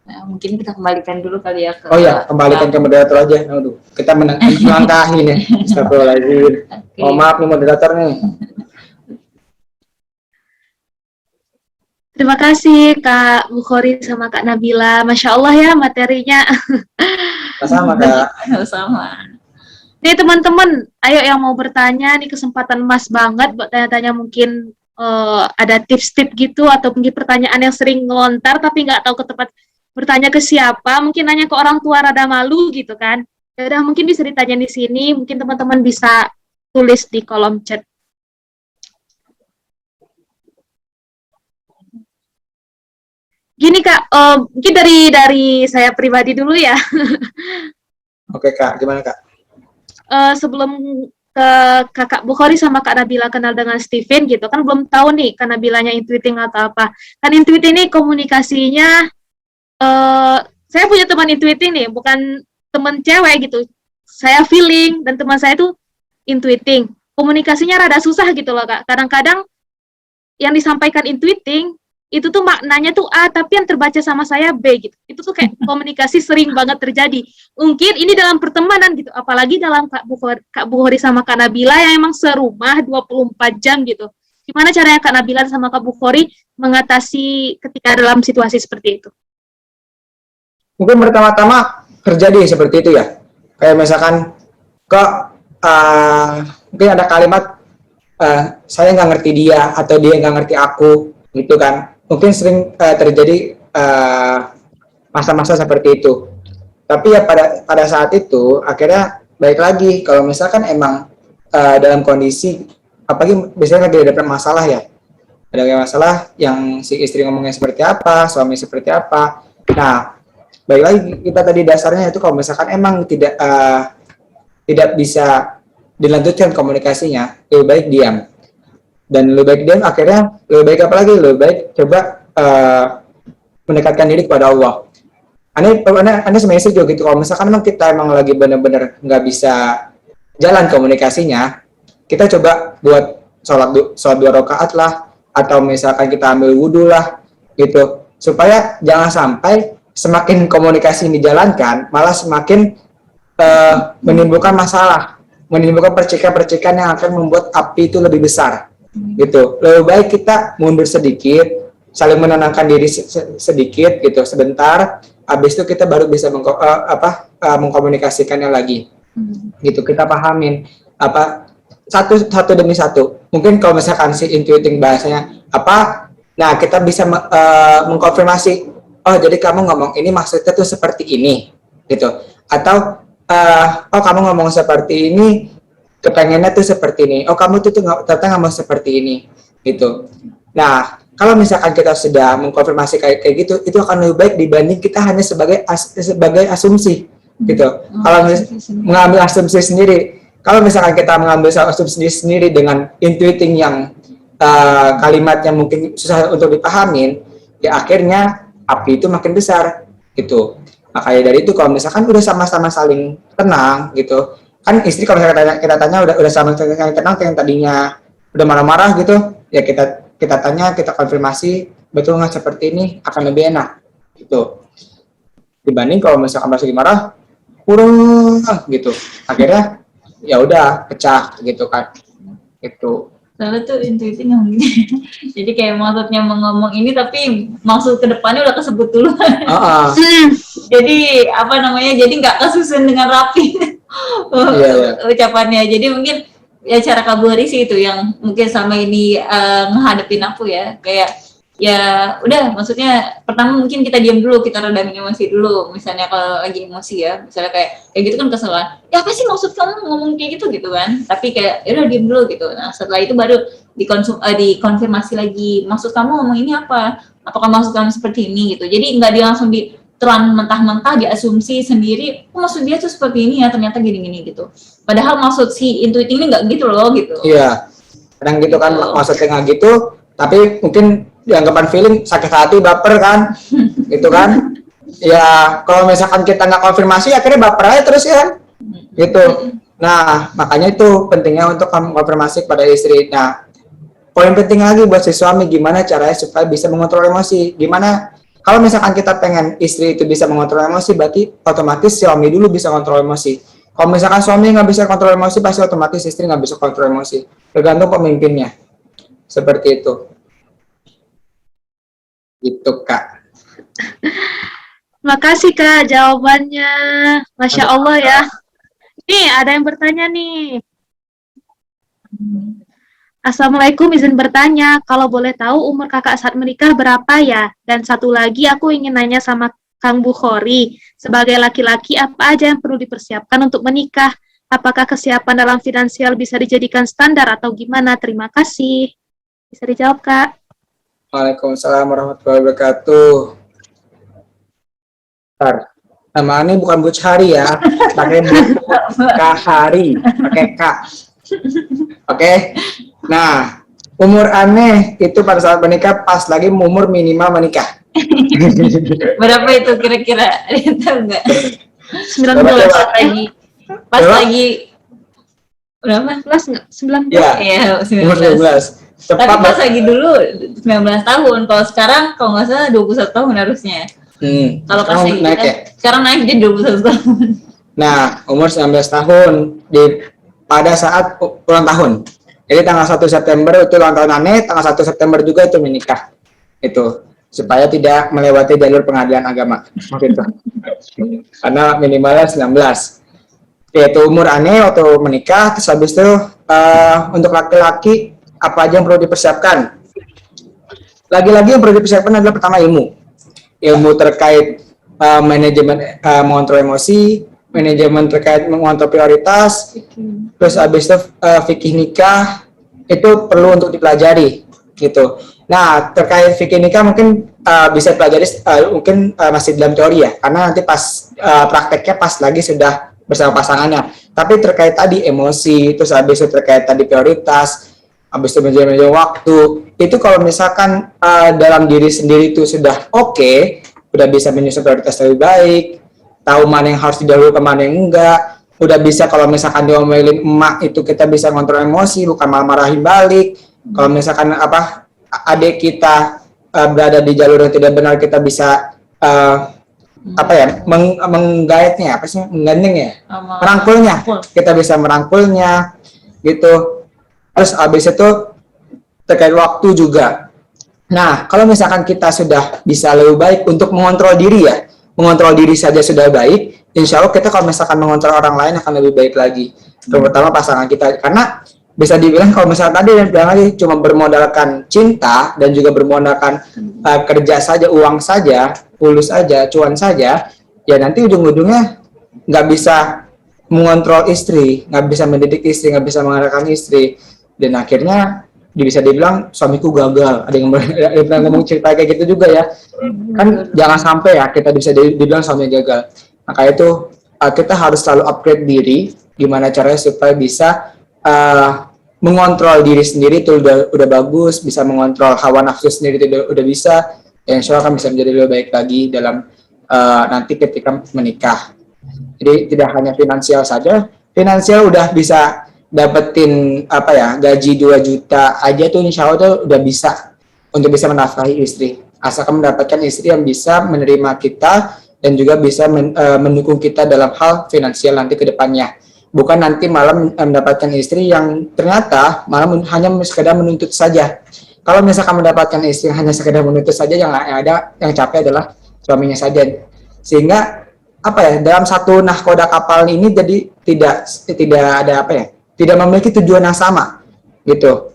Nah, mungkin kita kembalikan dulu kali ya ke Oh iya, kembalikan ke moderator aja. Aduh, kita melangkahi nih. Astagfirullahaladzim. Oh maaf nih moderator nih. Terima kasih Kak Bukhari sama Kak Nabila. Masya Allah ya materinya. Sama Kak. sama. Nih teman-teman, ayo yang mau bertanya, nih kesempatan emas banget buat tanya-tanya mungkin ada tips-tips gitu atau mungkin pertanyaan yang sering ngelontar tapi nggak tahu ke tempat bertanya ke siapa, mungkin nanya ke orang tua rada malu gitu kan. Ya udah mungkin bisa ditanya di sini, mungkin teman-teman bisa tulis di kolom chat. Gini Kak, mungkin dari saya pribadi dulu ya. Oke Kak, gimana Kak? Sebelum ke Kakak Bukhari sama Kak Nabila kenal dengan Steven gitu kan belum tahu nih Kak Nabilanya intuiting atau apa. Kan intuit ini komunikasinya saya punya teman intuiting nih, bukan teman cewek gitu. Saya feeling dan teman saya tuh intuiting. Komunikasinya rada susah gitu loh Kak. Kadang-kadang yang disampaikan intuiting itu tuh maknanya tuh A tapi yang terbaca sama saya B gitu. Itu tuh kayak komunikasi sering banget terjadi. Mungkin ini dalam pertemanan gitu, apalagi dalam Kak Bukhari sama Kak Nabila yang emang serumah 24 jam gitu. Gimana caranya Kak Nabila sama Kak Bukhari mengatasi ketika dalam situasi seperti itu? Mungkin pertama-tama terjadi seperti itu ya. Kayak misalkan mungkin ada kalimat saya nggak ngerti dia atau dia nggak ngerti aku gitu kan. Mungkin sering terjadi masa-masa seperti itu. Tapi ya pada saat itu akhirnya balik lagi kalau misalkan emang dalam kondisi apalagi biasanya lagi ada masalah ya. Ada masalah yang si istri ngomongnya seperti apa, suami seperti apa. Nah, balik lagi kita tadi dasarnya itu kalau misalkan emang tidak bisa dilanjutkan komunikasinya, lebih baik diam. Dan lebih baik diam akhirnya lebih baik apa lagi? Lebih baik coba mendekatkan diri kepada Allah. Anda sebenarnya juga gitu. Kalau misalkan memang kita emang lagi benar-benar nggak bisa jalan komunikasinya, kita coba buat sholat 2 rakaat lah, atau misalkan kita ambil wudhu lah, gitu. Supaya jangan sampai semakin komunikasi ini dijalankan, malah semakin menimbulkan masalah, menimbulkan percikan-percikan yang akan membuat api itu lebih besar. Gitu. Lebih baik kita mundur sedikit, saling menenangkan diri sedikit gitu sebentar, habis itu kita baru bisa mengkomunikasikannya lagi. Gitu, kita pahamin satu demi satu. Mungkin kalau misalkan si intuiting bahasanya apa, nah kita bisa mengkonfirmasi, oh jadi kamu ngomong ini maksudnya tuh seperti ini gitu, atau oh kamu ngomong seperti ini kepengennya tuh seperti ini, oh kamu tuh ternyata nggak mau seperti ini gitu. Nah kalau misalkan kita sudah mengkonfirmasi kayak gitu, itu akan lebih baik dibanding kita hanya sebagai asumsi gitu. Kalau mengambil asumsi sendiri, kalau misalkan kita mengambil asumsi sendiri dengan intuiting yang kalimatnya mungkin susah untuk dipahamin, ya akhirnya api itu makin besar gitu. Makanya dari itu kalau misalkan udah sama-sama saling tenang gitu, kan istri kalau misalkan kita tanya udah sama-sama tenang, yang tadinya udah marah-marah gitu, ya kita tanya, kita konfirmasi betul nggak seperti ini, akan lebih enak gitu dibanding kalau misalkan masih marah kurang gitu, akhirnya ya udah pecah gitu kan itu. Soalnya tuh intuitif yang jadi kayak maksudnya ngomong ini tapi maksud ke depannya udah kesebut dulu. Jadi apa namanya, jadi nggak kesusun dengan rapi ucapannya. Jadi mungkin ya cara kaburi sih itu yang mungkin sama ini menghadapin aku ya, kayak ya udah, maksudnya pertama mungkin kita diam dulu, kita redamin emosi dulu. Misalnya kalau lagi emosi ya, misalnya kayak gitu kan kesalahan, ya apa sih maksud kamu ngomong kayak gitu kan, tapi kayak ya udah diam dulu gitu. Nah setelah itu baru dikonfirmasi lagi, maksud kamu ngomong ini apa, apakah maksud kamu seperti ini gitu. Jadi nggak langsung ditelan mentah-mentah, diasumsi sendiri, oh maksud dia tuh seperti ini ya, ternyata gini-gini gitu, padahal maksud si intuitif ini nggak gitu loh gitu. Iya, kadang gitu kan, maksudnya nggak gitu, tapi mungkin dianggapan feeling, sakit hati, baper kan, gitu kan. Ya kalau misalkan kita nggak konfirmasi, akhirnya baper aja terus ya, gitu. Nah, makanya itu pentingnya untuk konfirmasi kepada istri. Nah, poin penting lagi buat si suami, gimana caranya supaya bisa mengontrol emosi. Gimana kalau misalkan kita pengen istri itu bisa mengontrol emosi, berarti otomatis suami dulu bisa kontrol emosi. Kalau misalkan suami nggak bisa kontrol emosi, pasti otomatis istri nggak bisa kontrol emosi. Tergantung pemimpinnya. Seperti itu. Itu, Kak. Makasih Kak jawabannya. Masya Allah ya. Nih, ada yang bertanya nih. Assalamualaikum, izin bertanya. Kalau boleh tahu umur kakak saat menikah berapa ya? Dan satu lagi aku ingin nanya sama Kang Bukhori. Sebagai laki-laki, apa aja yang perlu dipersiapkan untuk menikah? Apakah kesiapan dalam finansial bisa dijadikan standar atau gimana? Terima kasih. Bisa dijawab, Kak? Waalaikumsalam warahmatullahi wabarakatuh. Bentar. Nama ini bukan Buchari ya, pakai Kahari, pakai K. Oke. Nah, umur aneh itu pada saat menikah pas lagi umur minimal menikah. Berapa itu kira-kira? Tahu nggak? 19. Pas Berapa? lagi berapa? 19 nggak? 19? Ya, Iya, umur 19. 19. Tapi Cepat. pas lagi dulu 19 tahun. Kalau sekarang kalau nggak salah 21 tahun harusnya. Kalau pas Sekarang lagi naik kita, ya? sekarang naik jadi 21 tahun. Nah, umur 19 tahun pada saat ulang tahun. Jadi tanggal 1 September itu ulang tahun aneh, tanggal 1 September juga itu menikah. Itu supaya tidak melewati jalur pengadilan agama. Gitu. Karena minimalnya 19. Yaitu umur aneh waktu menikah. Terus habis itu untuk laki-laki apa aja yang perlu dipersiapkan? Lagi-lagi yang perlu dipersiapkan adalah pertama ilmu terkait manajemen mengontrol emosi, manajemen terkait mengontrol prioritas, terus habis itu fikih nikah itu perlu untuk dipelajari gitu. Nah, terkait fikih nikah mungkin bisa dipelajari mungkin masih dalam teori ya, karena nanti pas prakteknya pas lagi sudah bersama pasangannya. Tapi terkait tadi emosi, terus habis itu terkait tadi prioritas, habis itu manajemen waktu, itu kalau misalkan dalam diri sendiri itu sudah oke, udah bisa menyusun prioritas lebih baik, tahu mana yang harus didahulukan, mana yang enggak, udah bisa kalau misalkan diomelin emak itu kita bisa ngontrol emosi, bukan malah-marahin balik. Kalau misalkan adik kita berada di jalur yang tidak benar, kita bisa menggaetnya, apa sih, menggandeng ya, merangkulnya, kita bisa merangkulnya gitu. Terus habis itu terkait waktu juga. Nah, kalau misalkan kita sudah bisa lebih baik untuk mengontrol diri ya, mengontrol diri saja sudah baik, insya Allah kita kalau misalkan mengontrol orang lain akan lebih baik lagi, terutama pasangan kita. Karena bisa dibilang kalau misalkan tadi yang bilang lagi cuma bermodalkan cinta dan juga bermodalkan kerja saja, uang saja, fulus saja, cuan saja, ya nanti ujung-ujungnya nggak bisa mengontrol istri, nggak bisa mendidik istri, nggak bisa mengarahkan istri, dan akhirnya bisa dibilang suamiku gagal. Ada yang pernah ngomong cerita kayak gitu juga ya. Kan jangan sampai ya kita bisa dibilang suami gagal. Maka itu kita harus selalu upgrade diri, gimana caranya supaya bisa mengontrol diri sendiri itu udah bagus, bisa mengontrol hawa nafsu sendiri itu udah bisa, ya insya Allah akan bisa menjadi lebih baik lagi dalam nanti ketika menikah. Jadi tidak hanya finansial saja, finansial udah bisa dapetin gaji 2 juta aja tuh insya Allah tuh udah bisa untuk bisa menafkahi istri, asalkan mendapatkan istri yang bisa menerima kita dan juga bisa mendukung kita dalam hal finansial nanti ke depannya. Bukan nanti malam mendapatkan istri yang ternyata malah hanya sekedar menuntut saja. Kalau misalkan mendapatkan istri yang hanya sekedar menuntut saja, yang ada yang capek adalah suaminya saja. Sehingga dalam satu nahkoda kapal ini jadi tidak memiliki tujuan yang sama gitu.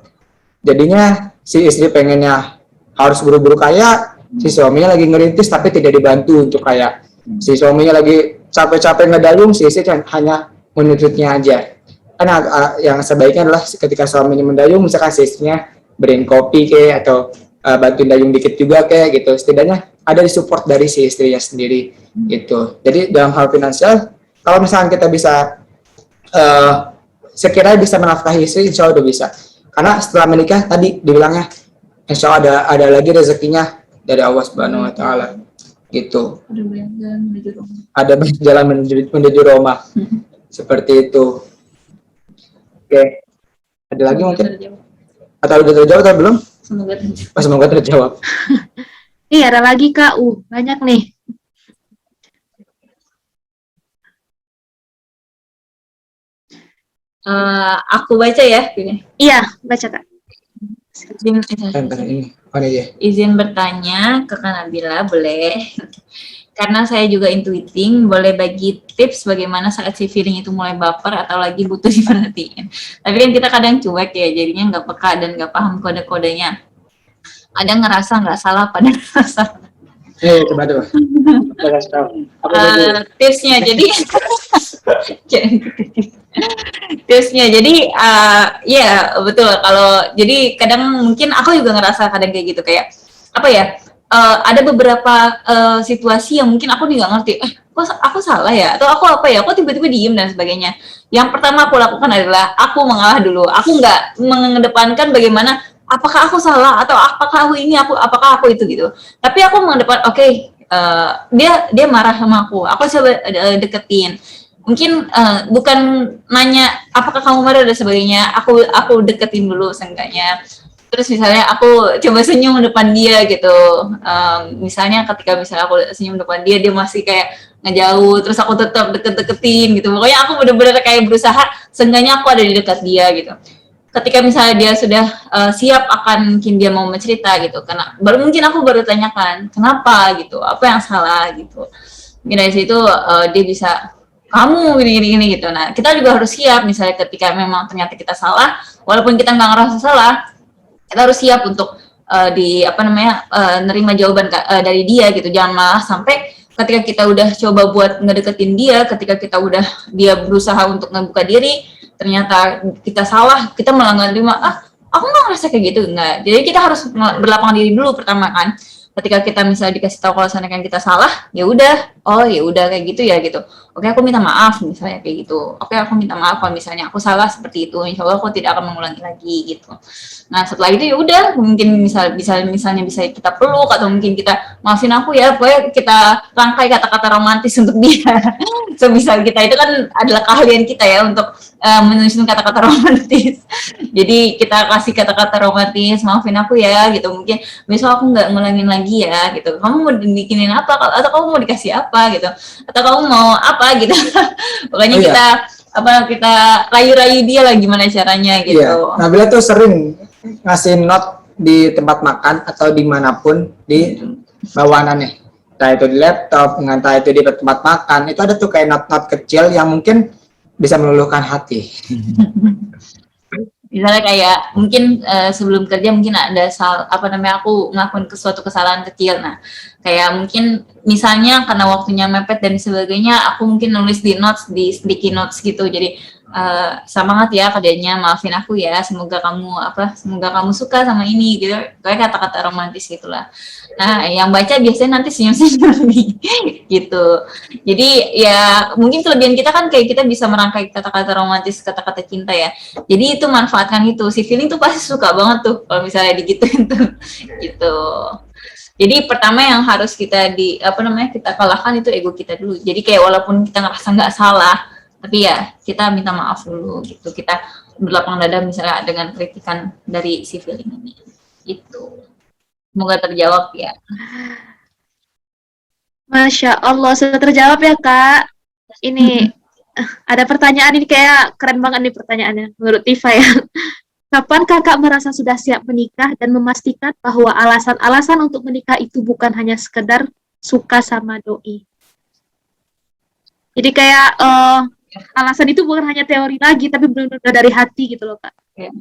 Jadinya si istri pengennya harus buru-buru kaya, si suaminya lagi ngerintis tapi tidak dibantu untuk kaya. Si suaminya lagi capek-capek ngedayung, si istri hanya menuntutnya aja. Karena yang sebaiknya adalah ketika suaminya mendayung, misalkan si istrinya beliin kopi kayak atau bantuin dayung dikit juga kayak gitu. Setidaknya ada di support dari si istrinya sendiri gitu. Jadi dalam hal finansial, kalau misalkan kita bisa sekiranya bisa menafkahi istri, insya Allah udah bisa. Karena setelah menikah tadi dibilangnya, insya Allah ada lagi rezekinya dari Allah Subhanahu Wa Taala, gitu. Ada banyak jalan menuju Roma, seperti itu. Oke. Ada lagi Semoga mungkin? terjawab. Atau udah terjawab atau belum? Semoga terjawab. Oh, semoga terjawab. Nih ada lagi Kak, banyak nih. Aku baca ya ini. Iya, baca Kak. Bentar, ini. Oh, ini dia. Izin bertanya ke Kak Nabila, boleh? Karena saya juga intuiting, boleh bagi tips bagaimana saat si feeling itu mulai baper atau lagi butuh diperhatiin. Tapi kan kita kadang cuek ya, jadinya nggak peka dan nggak paham kode-kodenya. Ada ngerasa nggak salah pada rasa. Coba tuh. Kita kasih tahu. Apa itu? Tipsnya, jadi tipsnya, jadi ya betul. Kalau jadi kadang mungkin aku juga ngerasa kadang kayak gitu, kayak apa ya? Ada beberapa situasi yang mungkin aku juga ngerti, kok aku salah ya, atau aku apa ya, kok tiba-tiba diem dan sebagainya. Yang pertama aku lakukan adalah aku mengalah dulu. Aku nggak mengedepankan bagaimana apakah aku salah atau apakah aku ini, apakah aku itu gitu. Tapi aku mengedepan, dia marah sama aku coba deketin. Mungkin bukan nanya apakah kamu marah dan sebagainya. Aku deketin dulu seenggaknya. Terus misalnya aku coba senyum depan dia gitu. Misalnya ketika misalnya aku senyum depan dia masih kayak ngejauh, terus aku tetap deket-deketin gitu. Pokoknya aku bener-bener kayak berusaha seenggaknya aku ada di dekat dia gitu. Ketika misalnya dia sudah siap akan mungkin dia mau mencerita gitu, karena mungkin aku baru tanyakan kenapa gitu, apa yang salah gitu. Mungkin dari situ dia bisa, kamu gini gitu. Nah kita juga harus siap misalnya ketika memang ternyata kita salah, walaupun kita nggak ngerasa salah, kita harus siap untuk nerima jawaban dari dia gitu. Jangan malah sampai ketika kita udah coba buat ngedeketin dia, ketika dia berusaha untuk ngebuka diri, ternyata kita salah, kita malah nggak terima, aku nggak ngerasa kayak gitu, enggak. Jadi kita harus berlapang diri dulu pertama kan. Ketika kita misalnya dikasih tahu kalau misalnya kita salah, ya udah kayak gitu ya gitu. Oke, aku minta maaf misalnya kayak gitu. Oke, aku minta maaf kalau misalnya aku salah seperti itu. Insya Allah aku tidak akan mengulangi lagi gitu. Nah setelah itu ya udah, mungkin misalnya bisa kita peluk atau mungkin kita maafin aku ya, pokoknya kita rangkai kata-kata romantis untuk dia. Sebisa kita, itu kan adalah keahlian kita ya untuk menyusun kata-kata romantis. Jadi kita kasih kata-kata romantis, maafin aku ya gitu. Mungkin besok aku nggak ngulangin lagi ya gitu. Kamu mau dibikinin apa? Atau kamu mau dikasih apa gitu? Atau kamu mau apa gitu? Pokoknya kita rayu-rayu dia lah gimana caranya gitu. Iya. Nabila tuh sering ngasih note di tempat makan atau dimanapun di bawaannya. Entah itu di laptop, entah itu di tempat makan, itu ada tuh kayak note-note kecil yang mungkin bisa meluluhkan hati. Misalnya kayak mungkin sebelum kerja mungkin ada aku ngelakuin suatu kesalahan kecil. Nah, kayak mungkin misalnya karena waktunya mepet dan sebagainya, aku mungkin nulis di sticky notes gitu. Jadi semangat ya kerjanya, maafin aku ya, semoga kamu suka sama ini gitu. Kayak kata-kata romantis gitulah. Nah, yang baca biasanya nanti senyum-senyum gitu. Jadi ya mungkin kelebihan kita kan kayak kita bisa merangkai kata-kata romantis, kata-kata cinta ya. Jadi itu manfaatkan itu. Si feeling tuh pasti suka banget tuh kalau misalnya digituin tuh gitu. Jadi pertama yang harus kita kita kalahkan itu ego kita dulu. Jadi kayak walaupun kita ngerasa nggak salah, tapi ya kita minta maaf dulu gitu. Kita berlapang dada misalnya dengan kritikan dari si feeling ini. Gitu. Semoga terjawab ya. Masya Allah, sudah terjawab ya Kak. Ini ada pertanyaan, ini kayak keren banget nih pertanyaannya menurut Tifa ya. Kapan kakak merasa sudah siap menikah dan memastikan bahwa alasan-alasan untuk menikah itu bukan hanya sekedar suka sama doi? Jadi kayak alasan itu bukan hanya teori lagi, tapi benar-benar dari hati gitu loh Kak. Ya.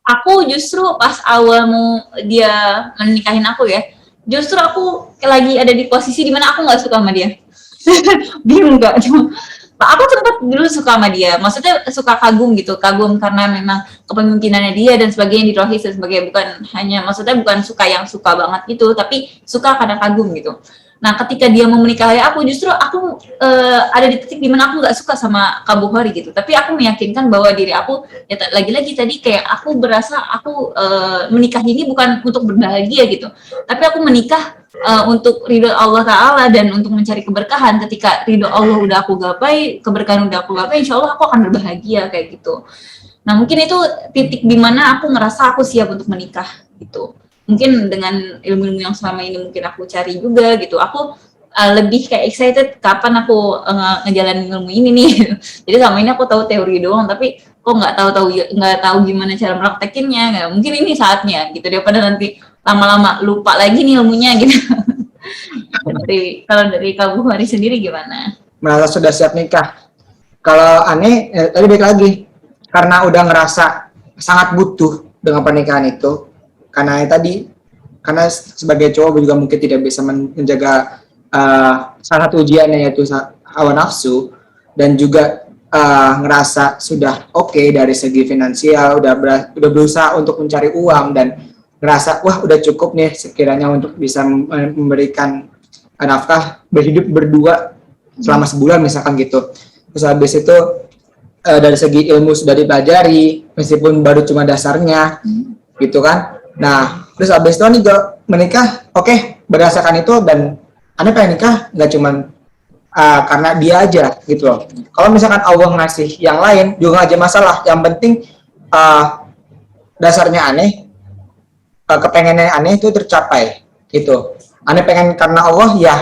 Aku justru pas awal mau dia menikahin aku ya, justru aku lagi ada di posisi dimana aku nggak suka sama dia. Bingung nggak? Aku sempat dulu suka sama dia, maksudnya suka kagum karena memang kepemimpinannya dia dan sebagainya di Rohis dan sebagainya, bukan suka yang suka banget gitu, tapi suka karena kagum gitu. Nah ketika dia mau menikahi aku, justru aku ada di titik dimana aku nggak suka sama Kak Bukhari gitu, tapi aku meyakinkan bahwa diri aku ya lagi-lagi tadi kayak aku berasa aku menikah ini bukan untuk berbahagia gitu, tapi aku menikah untuk ridho Allah Ta'ala dan untuk mencari keberkahan. Ketika ridho Allah udah aku gapai, keberkahan udah aku gapai, insya Allah aku akan berbahagia kayak gitu. Nah mungkin itu titik dimana aku ngerasa aku siap untuk menikah gitu. Mungkin dengan ilmu-ilmu yang selama ini mungkin aku cari juga gitu, aku lebih kayak excited kapan aku ngejalanin ilmu ini nih. Jadi selama ini aku tahu teori doang, tapi kok nggak tahu gimana cara praktekinnya. Nah, mungkin ini saatnya gitu, daripada nanti lama-lama lupa lagi nih ilmunya gitu. Kalau dari Kak Bukhari sendiri gimana? Merasa sudah siap nikah. Kalau aneh, tadi balik lagi, karena udah ngerasa sangat butuh dengan pernikahan itu, karena tadi, karena sebagai cowok juga mungkin tidak bisa menjaga salah satu ujiannya yaitu hawa nafsu, dan juga ngerasa sudah oke dari segi finansial, udah berusaha untuk mencari uang, dan ngerasa wah udah cukup nih sekiranya untuk bisa memberikan nafkah berhidup berdua selama sebulan misalkan gitu. Terus habis itu dari segi ilmu sudah dipelajari meskipun baru cuma dasarnya gitu kan. Nah terus habis itu nih menikah, oke, berdasarkan itu, dan Anda pengen nikah nggak cuman karena dia aja gitu loh. Kalau misalkan Allah ngasih yang lain juga nggak aja masalah, yang penting dasarnya aneh, kepengennya aneh itu tercapai gitu. Aneh pengen karena Allah, ya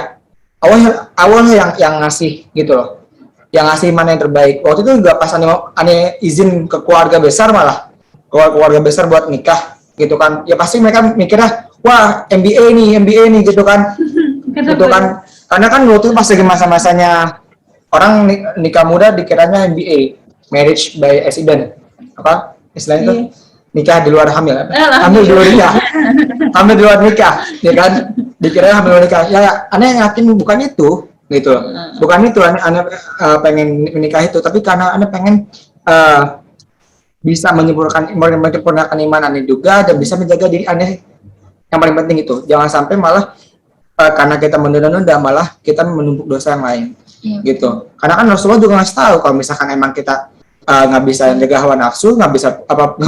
Allah yang ngasih gitu loh, yang ngasih mana yang terbaik. Waktu itu juga pas aneh izin ke keluarga besar, malah keluarga besar buat nikah gitu kan, ya pasti mereka mikirnya wah MBA nih gitu kan. Gitu kan, karena kan waktu itu pas lagi masa-masanya orang nikah muda dikiranya MBA, marriage by accident, apa istilahnya itu, nikah di luar hamil di luar nikah, hamil di luar nikah, ya kan, dikiranya hamil di luar nikah. Ya aneh yakin bukan itu gitu, bukan itu. Aneh pengen menikah itu, tapi karena aneh pengen bisa menyempurnakan iman aneh juga, dan bisa menjaga diri aneh. Yang paling penting itu, jangan sampai malah karena kita menunda-nunda malah kita menumpuk dosa yang lain, gitu. Karena kan Rasulullah juga ngasih tahu kalau misalkan emang kita nggak bisa jaga hawa nafsu, nggak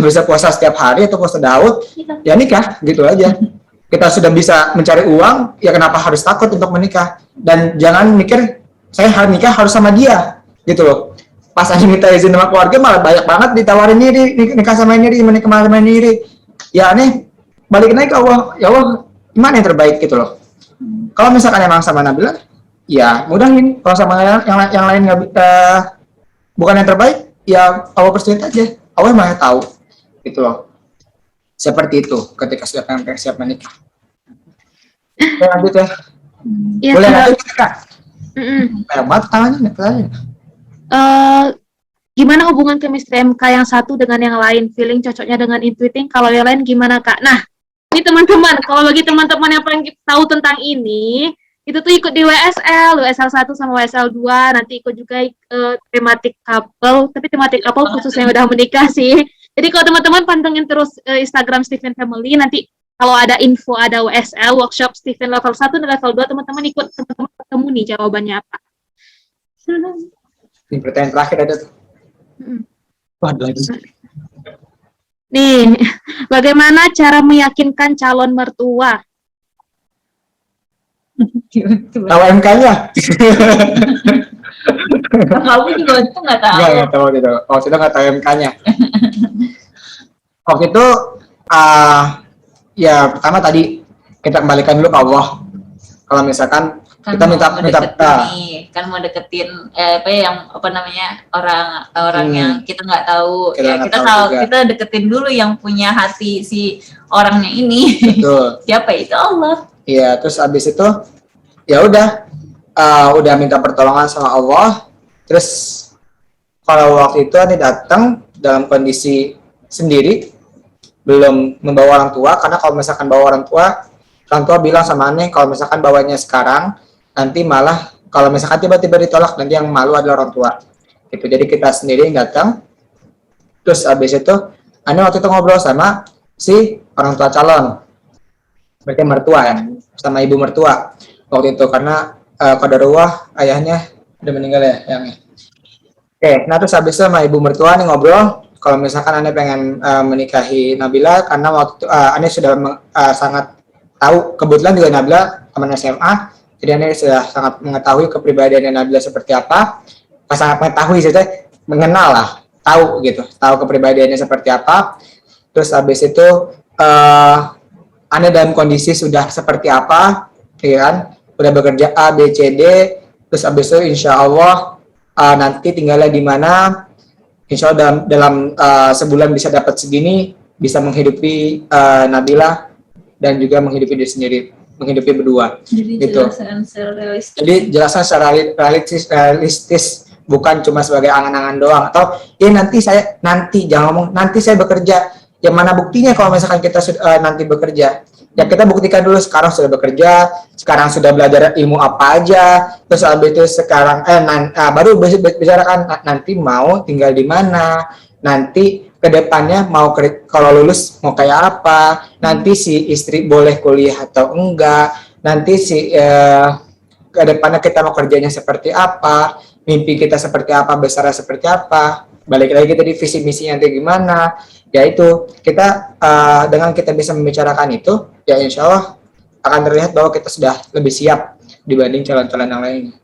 bisa puasa setiap hari atau puasa Daud, ya nikah gitu aja. Kita sudah bisa mencari uang, ya kenapa harus takut untuk menikah? Dan jangan mikir saya harus nikah harus sama dia, gitu loh. Pas aja minta izin sama keluarga malah banyak banget ditawarin nikah sama ini, menikah sama ini. Ya aneh balikin aja ke Allah, ya Allah gimana yang terbaik gitu loh. Kalau misalkan emang sama Nabila, ya mudahin. Kalau sama yang lain nggak bukan yang terbaik, ya Allah persulit aja. Allah maha tahu, gitu loh. Seperti itu ketika siap menikah. Oke, lanjut ya. Ya, boleh lanjut Kak? Banget tangannya. Gimana hubungan chemistry MK yang satu dengan yang lain? Feeling cocoknya dengan intuiting, kalau yang lain gimana Kak? Nah, ini teman-teman, kalau bagi teman-teman yang pengen tahu tentang ini, itu tuh ikut di WSL 1 sama WSL 2, nanti ikut juga tematik couple, tapi tematik couple khusus yang udah menikah sih. Jadi kalau teman-teman pantengin terus Instagram Stephen Family, nanti kalau ada info, ada WSL, workshop Stephen level 1 dan level 2, teman-teman ikut, teman-teman ketemu nih jawabannya apa. Ini pertanyaan terakhir ada tuh. Waduh, lagi. Nih, bagaimana cara meyakinkan calon mertua? Tahu MK-nya? Kamu juga itu nggak tahu. Nggak tahu gitu. Waktu itu nggak tahu MK-nya. Waktu itu, ya pertama tadi kita kembalikan dulu ke Allah. Kalau misalkan Kan kita minta kan mau deketin orang yang kita nggak tahu, kita deketin dulu yang punya hati si orangnya ini. Betul. Siapa itu? Allah. Iya, terus abis itu ya udah minta pertolongan sama Allah. Terus kalau waktu itu Ani datang dalam kondisi sendiri, belum membawa orang tua, karena kalau misalkan bawa orang tua bilang sama Ani kalau misalkan bawanya sekarang, nanti malah kalau misalkan tiba-tiba ditolak, nanti yang malu adalah orang tua. Gitu. Jadi kita sendiri yang datang. Terus abis itu Ani waktu itu ngobrol sama si orang tua calon, berarti mertua ya, sama ibu mertua waktu itu, karena qadarullah ayahnya udah meninggal ya yang. Oke, nah terus habis itu sama ibu mertua nih ngobrol kalau misalkan Ane pengen menikahi Nabila, karena waktu itu Ane sudah sangat tahu, kebetulan juga Nabila teman SMA, jadi Ane sudah sangat mengetahui kepribadian Nabila seperti apa, pas sangat mengetahui saja, mengenal lah tahu gitu, tahu kepribadiannya seperti apa. Terus habis itu Anda dalam kondisi sudah seperti apa, ya kan? Udah bekerja A, B, C, D, terus habis itu insya Allah nanti tinggalnya di mana, insya Allah dalam sebulan bisa dapat segini, bisa menghidupi Nabila dan juga menghidupi diri sendiri, menghidupi berdua. Jadi gitu. jelasan secara realistis. Jadi jelasnya secara realistis, bukan cuma sebagai angan-angan doang, atau ya nanti jangan ngomong nanti saya bekerja. Yang mana buktinya kalau misalkan kita nanti bekerja? Ya kita buktikan dulu sekarang sudah bekerja, sekarang sudah belajar ilmu apa aja, terus habis itu sekarang baru bicarakan nanti mau tinggal di mana, nanti kedepannya mau kalau lulus mau kayak apa, nanti si istri boleh kuliah atau enggak, nanti si kedepannya kita mau kerjanya seperti apa, mimpi kita seperti apa, besarnya seperti apa, balik lagi tadi visi misinya nanti gimana. Ya itu kita dengan kita bisa membicarakan itu, ya insya Allah akan terlihat bahwa kita sudah lebih siap dibanding calon-calon yang lainnya.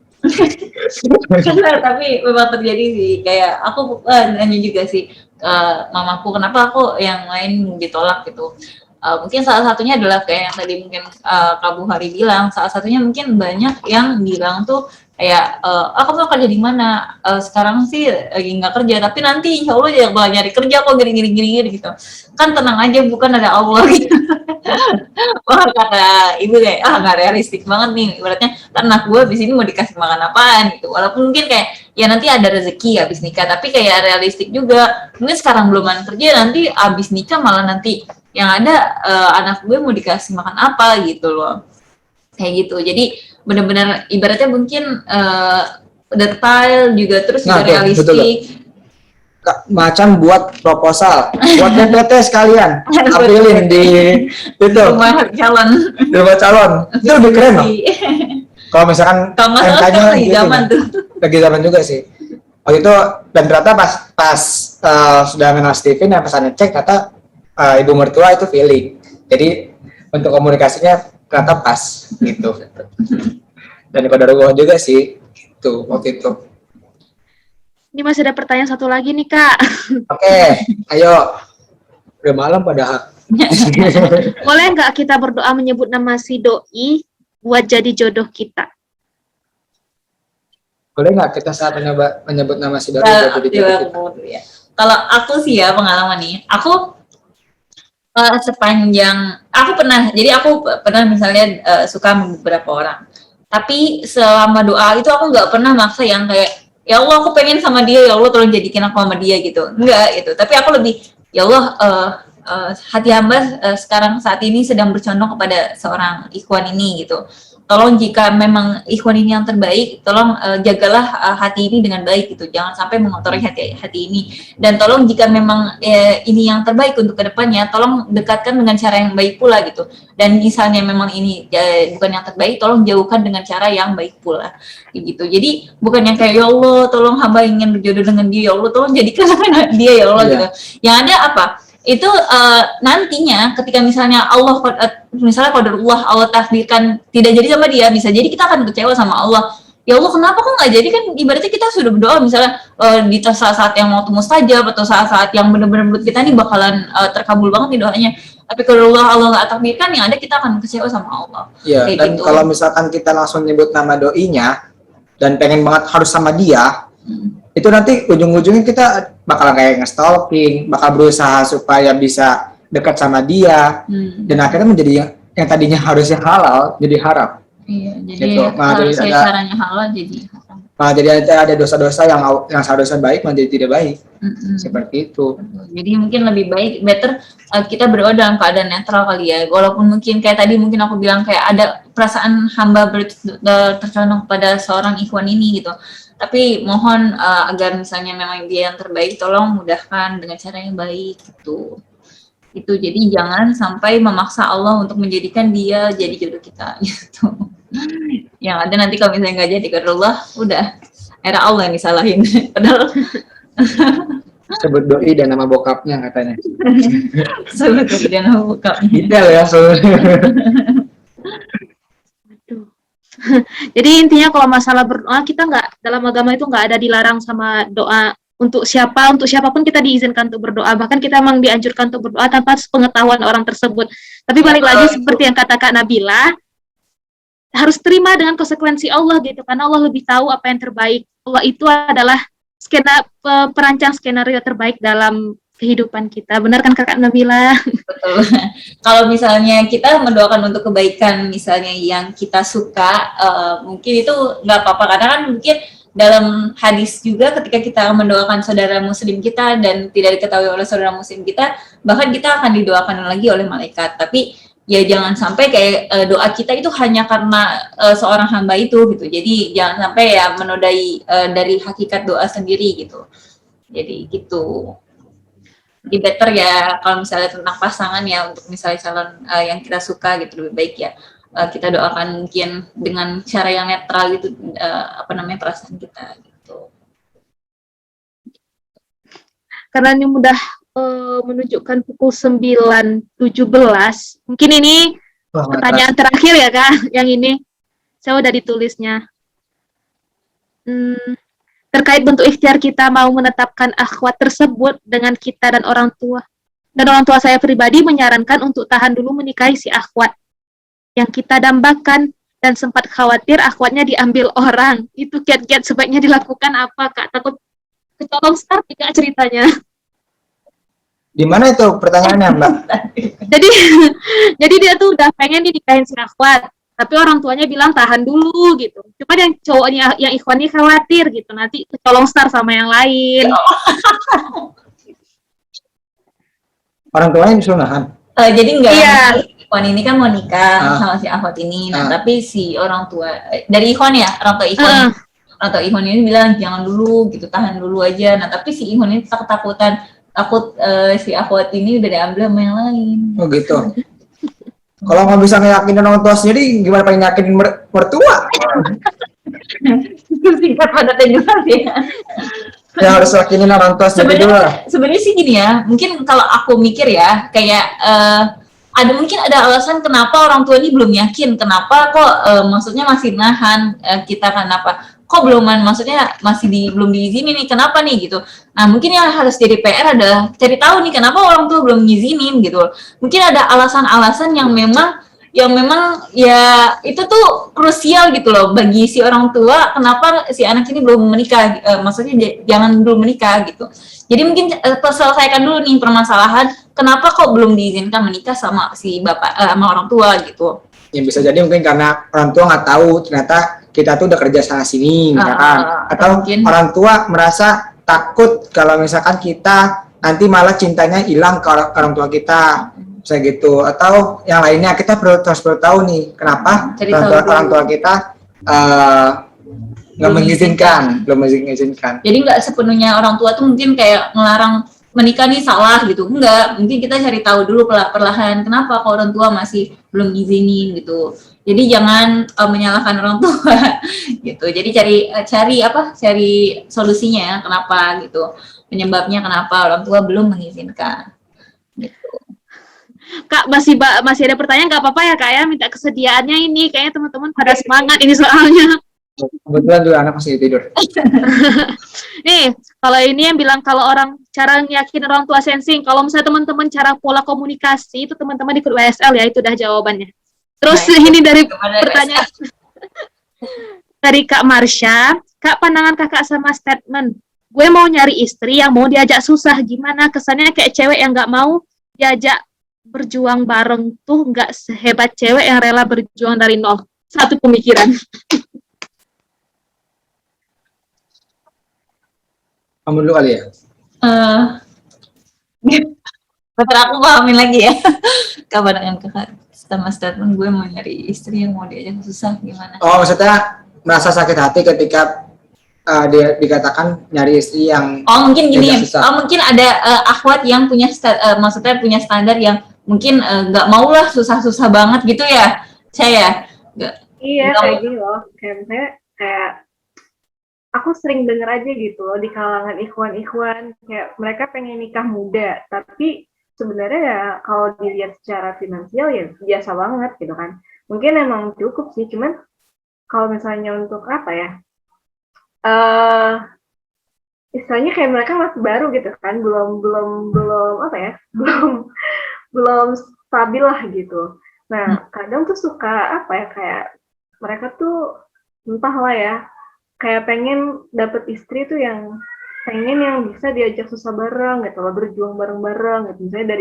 Tapi memang terjadi sih, kayak aku nanya juga sih ke mamaku kenapa aku yang lain ditolak gitu. Mungkin salah satunya adalah kayak yang tadi mungkin Kak Buhari bilang, salah satunya mungkin banyak yang bilang tuh kayak aku mau kerja di mana, sekarang sih lagi nggak kerja tapi nanti insya Allah ya bakal nyari kerja kok gini gitu kan, tenang aja bukan ada Allah gitu. Wah kata ibu kayak nggak realistik banget nih, ibaratnya anak gue di sini mau dikasih makan apaan gitu, walaupun mungkin kayak ya nanti ada rezeki habis nikah, tapi kayak realistik juga mungkin sekarang belum ada kerja, nanti habis nikah malah nanti yang ada anak gue mau dikasih makan apa gitu loh, kayak gitu. Jadi benar-benar ibaratnya mungkin detail juga, terus juga realistik. Macam buat proposal, buat PPT sekalian, apelin di itu rumah calon itu lebih keren loh. Kalau misalkan MK-nya lagi zaman juga sih. Waktu itu dan ternyata pas sudah kenal Steven, yang pesannya cek kata ibu mertua itu feeling. Jadi untuk komunikasinya ternyata pas gitu. Dan qadarullah juga sih itu waktu itu. Ini masih ada pertanyaan satu lagi nih Kak. Oke, ayo. Udah malam padahal. Boleh nggak kita berdoa menyebut nama si doi buat jadi jodoh kita? Boleh nggak kita saat menyebut nama si doi buat jadi jodoh kita? Kalau aku sih ya pengalaman nih, aku sepanjang aku pernah misalnya suka sama beberapa orang, tapi selama doa itu aku nggak pernah maksa yang kayak ya Allah aku pengen sama dia, ya Allah tolong jadikan aku sama dia gitu, enggak gitu. Tapi aku lebih ya Allah hati hamba sekarang saat ini sedang bercondong kepada seorang ikhwan ini gitu. Tolong jika memang ikhwan ini yang terbaik, tolong jagalah hati ini dengan baik gitu. Jangan sampai mengotori hati ini. Dan tolong jika memang ini yang terbaik untuk kedepannya, tolong dekatkan dengan cara yang baik pula gitu. Dan misalnya memang ini bukan yang terbaik, tolong jauhkan dengan cara yang baik pula gitu. Jadi bukan yang kayak ya Allah, tolong hamba ingin berjodoh dengan dia, ya Allah tolong jadikan dia ya Allah gitu. Yang ada apa? Itu nantinya ketika misalnya Allah misalnya qadarullah Allah takdirkan tidak jadi sama dia, bisa jadi kita akan kecewa sama Allah. Ya Allah kenapa kok nggak jadi, kan ibaratnya kita sudah berdoa misalnya di saat-saat yang waktu mustajab atau saat-saat yang benar-benar menurut kita nih bakalan terkabul banget nih doanya. Tapi kalau Allah nggak takdirkan, yang ada kita akan kecewa sama Allah. Iya. Dan gitu. Kalau misalkan kita langsung nyebut nama doinya dan pengen banget harus sama dia, itu nanti ujung-ujungnya kita bakal kayak nge-stalking, bakal berusaha supaya bisa dekat sama dia, dan akhirnya menjadi yang tadinya harusnya halal jadi haram. Iya, jadi gitu. harusnya caranya halal jadi haram. Jadi ada dosa-dosa yang seharusnya baik menjadi tidak baik. Seperti itu. Jadi mungkin lebih baik, better kita berdoa dalam keadaan netral kali ya. Walaupun mungkin kayak tadi mungkin aku bilang kayak ada perasaan hamba tercondong kepada seorang ikhwan ini gitu. Tapi mohon agar misalnya memang dia yang terbaik, tolong mudahkan dengan cara yang baik gitu. Itu jadi jangan sampai memaksa Allah untuk menjadikan dia jadi jodoh kita gitu. Yang ada nanti kalau misalnya nggak jadi qadarullah, udah era Allah yang disalahin. Padahal sebut doi dan nama bokapnya katanya. sebut doi dan nama bokapnya. Detail ya soalnya. Jadi intinya kalau masalah berdoa, kita nggak, dalam agama itu nggak ada dilarang sama doa untuk siapapun kita diizinkan untuk berdoa, bahkan kita memang dianjurkan untuk berdoa tanpa pengetahuan orang tersebut. Tapi balik lagi seperti yang kata Kak Nabila, harus terima dengan konsekuensi Allah gitu, karena Allah lebih tahu apa yang terbaik. Allah itu adalah perancang skenario terbaik dalam kehidupan kita. Benar kan Kakak Nabila? Betul. Kalau misalnya kita mendoakan untuk kebaikan misalnya yang kita suka, mungkin itu nggak apa-apa, karena kan mungkin dalam hadis juga ketika kita mendoakan saudara muslim kita dan tidak diketahui oleh saudara muslim kita, bahkan kita akan didoakan lagi oleh malaikat. Tapi ya jangan sampai kayak doa kita itu hanya karena seorang hamba itu gitu. Jadi jangan sampai ya menodai dari hakikat doa sendiri gitu. Jadi gitu. Jadi better ya kalau misalnya tentang pasangan ya, untuk misalnya calon yang kita suka gitu, lebih baik ya kita doakan mungkin dengan cara yang netral gitu, perasaan kita gitu. Karena ini mudah menunjukkan pukul 9.17. Mungkin ini pertanyaan terakhir ya Kak, yang ini saya udah ditulisnya. Terkait bentuk ikhtiar kita mau menetapkan akhwat tersebut dengan kita dan orang tua. Dan orang tua saya pribadi menyarankan untuk tahan dulu menikahi si akhwat yang kita dambakan, dan sempat khawatir akhwatnya diambil orang. Itu kiat-kiat sebaiknya dilakukan apa Kak? Takut kecolong start Kak ceritanya. Di mana itu pertanyaannya, Mbak? Jadi dia tuh udah pengen dinikahin si akhwat, tapi orang tuanya bilang tahan dulu gitu. Cuma yang cowoknya, yang ikhwan ini khawatir gitu, nanti kecolong start sama yang lain. Orang tuanya disuruh nahan. Jadi enggak, Iya. Ikhwan ini kan mau nikah sama si akhwat ini, nah tapi si orang tua dari Ikhwan ya, orang tua Ikhwan, orang tua Ikhwan ini bilang jangan dulu gitu, tahan dulu aja. Nah tapi si Ikhwan ini ketakutan, takut si akhwat ini udah diambil sama yang lain. Oh gitu. Kalau nggak bisa ngeyakinin orang tua sendiri, gimana pengen yakinin mertua? Singkat padatnya juga ya. Ya harus yakinin orang tua sendiri dulu lah. Sebenarnya sih gini ya, mungkin kalau aku mikir ya, kayak mungkin ada alasan kenapa orang tua ini belum yakin, kenapa kok maksudnya masih nahan kita, kenapa kok maksudnya belum diizinin nih, kenapa nih gitu. Nah mungkin yang harus jadi PR adalah cari tahu nih kenapa orang tua belum ngizinin gitu. Mungkin ada alasan-alasan yang memang ya itu tuh krusial gitu loh bagi si orang tua, kenapa si anak ini belum menikah, maksudnya jangan belum menikah gitu. Jadi mungkin selesaikan dulu nih permasalahan kenapa kok belum diizinkan menikah sama si bapak, sama orang tua gitu. Ya bisa jadi mungkin karena orang tua nggak tahu ternyata kita tuh udah kerja sana sini, misalkan. Atau mungkin orang tua merasa takut kalau misalkan kita nanti malah cintanya hilang ke orang tua kita. Saya gitu, atau yang lainnya kita harus perlu tahu nih kenapa orang tua kita belum mengizinkan. Jadi nggak sepenuhnya orang tua tuh mungkin kayak ngelarang menikah nih salah gitu, enggak, mungkin kita cari tahu dulu perlahan kenapa kok orang tua masih belum izinin gitu. Jadi jangan menyalahkan orang tua gitu. Jadi cari solusinya ya, kenapa gitu, penyebabnya kenapa orang tua belum mengizinkan gitu. Kak, masih ada pertanyaan, nggak apa-apa ya Kak ya, minta kesediaannya ini, kayaknya teman-teman pada semangat ini soalnya. Kebetulan juga anak masih tidur. Nih, kalau ini yang bilang kalau cara yakin orang tua sensing, kalau misalnya teman-teman cara pola komunikasi itu teman-teman ikut WSL ya, itu udah jawabannya. Terus ini dari pertanyaan dari Kak Marsha, Kak, pandangan kakak sama statement, gue mau nyari istri yang mau diajak susah, gimana? Kesannya kayak cewek yang nggak mau diajak berjuang bareng tuh nggak sehebat cewek yang rela berjuang dari nol. Satu pemikiran. Kamu dulu kali ya? Betul, aku pahamin lagi ya. Kabar dengan kakak sama statement gue mau nyari istri yang mau diajak susah, gimana? Oh, maksudnya merasa sakit hati ketika dia dikatakan nyari istri yang mungkin gini, mungkin ada akhwat yang maksudnya punya standar yang mungkin nggak mau lah susah-susah banget gitu ya, saya iya kayak gini loh, kayak misalnya kayak aku sering denger aja gitu loh di kalangan ikhwan kayak mereka pengen nikah muda, tapi sebenarnya ya kalau dilihat secara finansial ya biasa banget gitu kan, mungkin emang cukup sih, cuman kalau misalnya untuk apa ya, istilahnya kayak mereka masih baru gitu kan, belum apa ya, belum stabil lah gitu. Nah, kadang tuh suka apa ya, kayak mereka tuh entahlah ya, kayak pengen dapet istri tuh yang pengen yang bisa diajak susah bareng gitu loh, berjuang bareng-bareng gitu, misalnya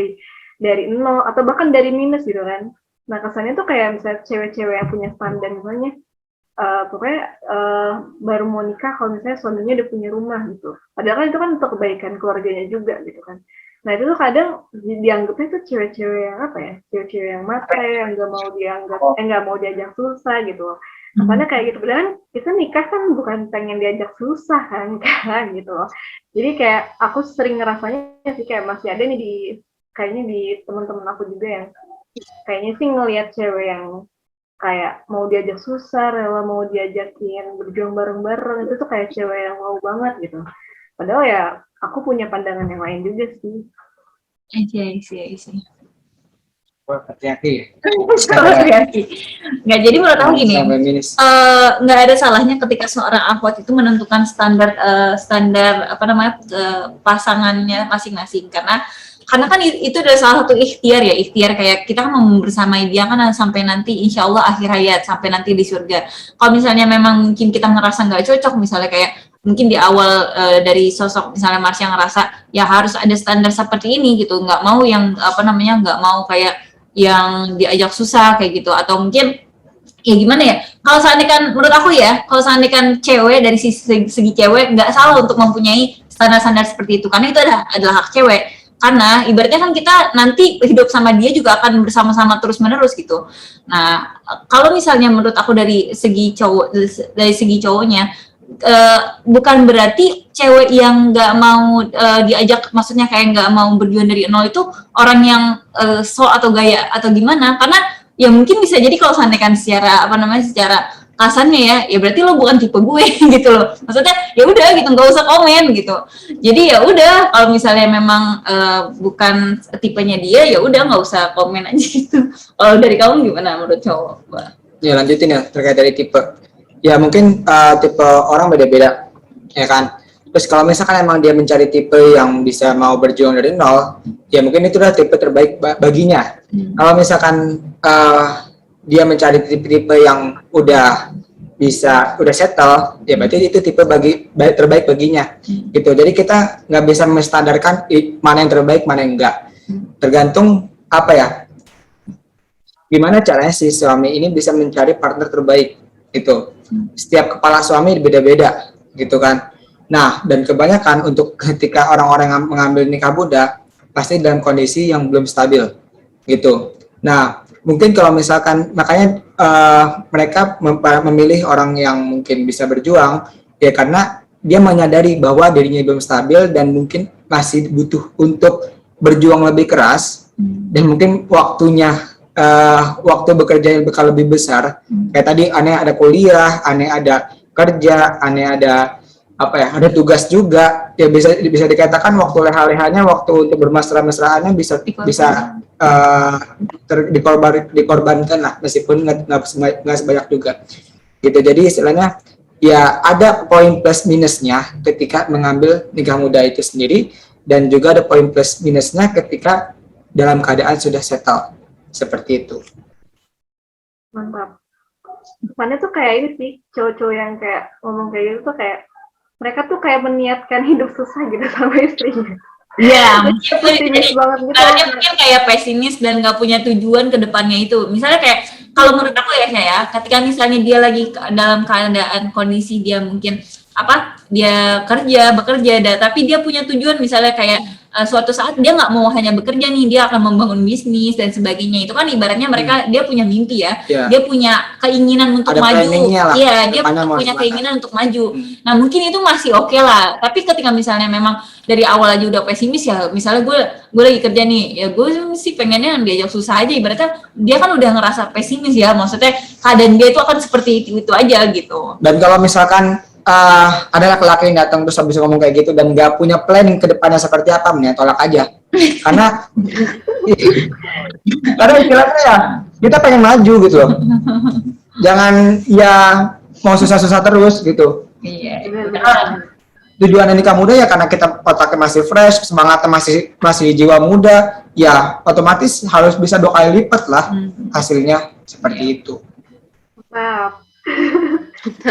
dari nol atau bahkan dari minus gitu kan. Nah, kesannya tuh kayak misalnya cewek-cewek yang punya standar, misalnya pokoknya baru mau nikah kalau misalnya suaminya udah punya rumah gitu. Padahal kan itu kan untuk kebaikan keluarganya juga gitu kan. Nah, itu tuh kadang dianggapnya tuh cewek-cewek yang apa ya, cewek-cewek yang matre, yang nggak mau diajak susah gitu. Karena kayak gitu, padahal kita nikah kan bukan pengen diajak susah kan, kan gitu loh. Jadi kayak aku sering ngerasanya sih kayak masih ada nih kayaknya di teman-teman aku juga yang kayaknya sih ngelihat cewek yang kayak mau diajak susah, rela mau diajakin berjuang bareng-bareng, itu tuh kayak cewek yang mau banget gitu. Padahal ya aku punya pandangan yang lain juga sih. I see. Wah, hati-hati. Hati-hati. Nggak, jadi menurut aku gini, Feminis. nggak ada salahnya ketika seorang akhwat itu menentukan standar apa namanya pasangannya masing-masing, karena kan itu adalah salah satu ikhtiar kayak kita kan mau bersamai dia kan sampai nanti insya Allah akhir hayat, sampai nanti di surga. Kalau misalnya memang mungkin kita ngerasa nggak cocok, misalnya kayak mungkin di awal dari sosok misalnya Marsha ngerasa ya harus ada standar seperti ini gitu, nggak mau yang apa namanya, nggak mau kayak yang diajak susah kayak gitu, atau mungkin ya gimana ya, kalau seandainya kan menurut aku ya, kalau seandainya kan cewek dari segi cewek nggak salah untuk mempunyai standar-standar seperti itu, karena itu adalah hak cewek, karena ibaratnya kan kita nanti hidup sama dia juga akan bersama-sama terus-menerus gitu. Nah, kalau misalnya menurut aku dari segi cowoknya, bukan berarti cewek yang nggak mau diajak, maksudnya kayak nggak mau berjuang dari nol itu orang yang so atau gaya atau gimana, karena ya mungkin bisa jadi kalau seandainya secara apa namanya, secara kasarnya ya berarti lo bukan tipe gue gitu loh, maksudnya ya udah gitu, nggak usah komen gitu. Jadi ya udah, kalau misalnya memang bukan tipenya dia, ya udah nggak usah komen aja gitu. Kalau dari kamu gimana menurut cowok, Mbak? Ya lanjutin ya, terkait dari tipe. Ya mungkin tipe orang beda-beda, ya kan. Terus kalau misalkan emang dia mencari tipe yang bisa mau berjuang dari nol, ya mungkin itu adalah tipe terbaik baginya. Kalau misalkan dia mencari tipe yang udah settle, ya berarti itu tipe terbaik baginya, gitu. Jadi kita nggak bisa menstandarkan mana yang terbaik, mana yang enggak. Tergantung apa ya, gimana caranya si suami ini bisa mencari partner terbaik, gitu. Setiap kepala suami beda-beda, gitu kan. Nah, dan kebanyakan untuk ketika orang-orang yang mengambil nikah muda, pasti dalam kondisi yang belum stabil, gitu. Nah, mungkin kalau misalkan makanya mereka memilih orang yang mungkin bisa berjuang, ya karena dia menyadari bahwa dirinya belum stabil dan mungkin masih butuh untuk berjuang lebih keras, dan mungkin waktu bekerja yang bakal lebih besar. Kayak tadi aneh ada kuliah, aneh ada kerja, aneh ada apa ya, ada tugas juga, ya bisa dikatakan waktu leha-lehanya, waktu untuk bermesra-mesraannya bisa dikorbankan lah, meskipun nggak sebanyak juga gitu. Jadi istilahnya ya ada poin plus minusnya ketika mengambil nikah muda itu sendiri, dan juga ada poin plus minusnya ketika dalam keadaan sudah settle, seperti itu. Mantap. Mana tuh kayak ini sih, cowok-cowok yang kayak ngomong kayak gitu tuh kayak mereka tuh kayak meniatkan hidup susah gitu sama istrinya. Iya, pesimis banget gitu. Dia mungkin kayak pesimis dan nggak punya tujuan ke depannya itu. Misalnya kayak, kalau menurut aku ya, ketika misalnya dia lagi dalam keadaan kondisi dia mungkin dia bekerja, tapi dia punya tujuan, misalnya kayak suatu saat dia nggak mau hanya bekerja nih, dia akan membangun bisnis dan sebagainya. Itu kan ibaratnya dia punya mimpi ya, dia punya keinginan untuk maju, iya, dia punya keinginan untuk maju. Nah mungkin itu masih oke lah, tapi ketika misalnya memang dari awal aja udah pesimis ya, misalnya gue lagi kerja nih, ya gue sih pengennya diajak susah aja, ibaratnya dia kan udah ngerasa pesimis ya, maksudnya keadaan dia itu akan seperti itu aja gitu. Dan kalau misalkan ada laki-laki yang datang terus habis ngomong kayak gitu dan nggak punya planning ke depannya seperti apa, mending tolak aja. Karena istilahnya ya, kita pengen maju gitu loh. Jangan ya mau susah-susah terus gitu. Iya. tujuan nikah muda ya karena kita otaknya masih fresh, semangatnya masih jiwa muda, ya otomatis harus bisa 2 kali lipat lah hasilnya seperti itu. Mantap.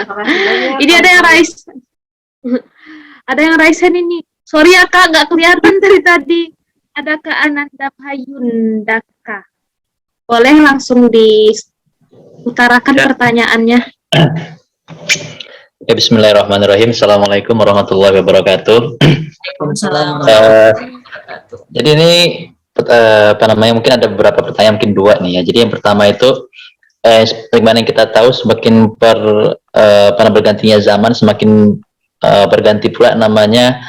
Makasih banyak. Ini ada yang raise. Ada yang raise hand ini. Sorry ya Kak, nggak kelihatan dari tadi. Ada Kak Ananda Hayundaka. Boleh langsung diutarakan pertanyaannya. Ya, bismillahirrahmanirrahim. Assalamualaikum warahmatullahi wabarakatuh. Jadi ini mungkin ada beberapa pertanyaan, mungkin 2 nih ya. Jadi yang pertama itu bagaimana yang kita tahu semakin bergantinya zaman semakin berganti pula namanya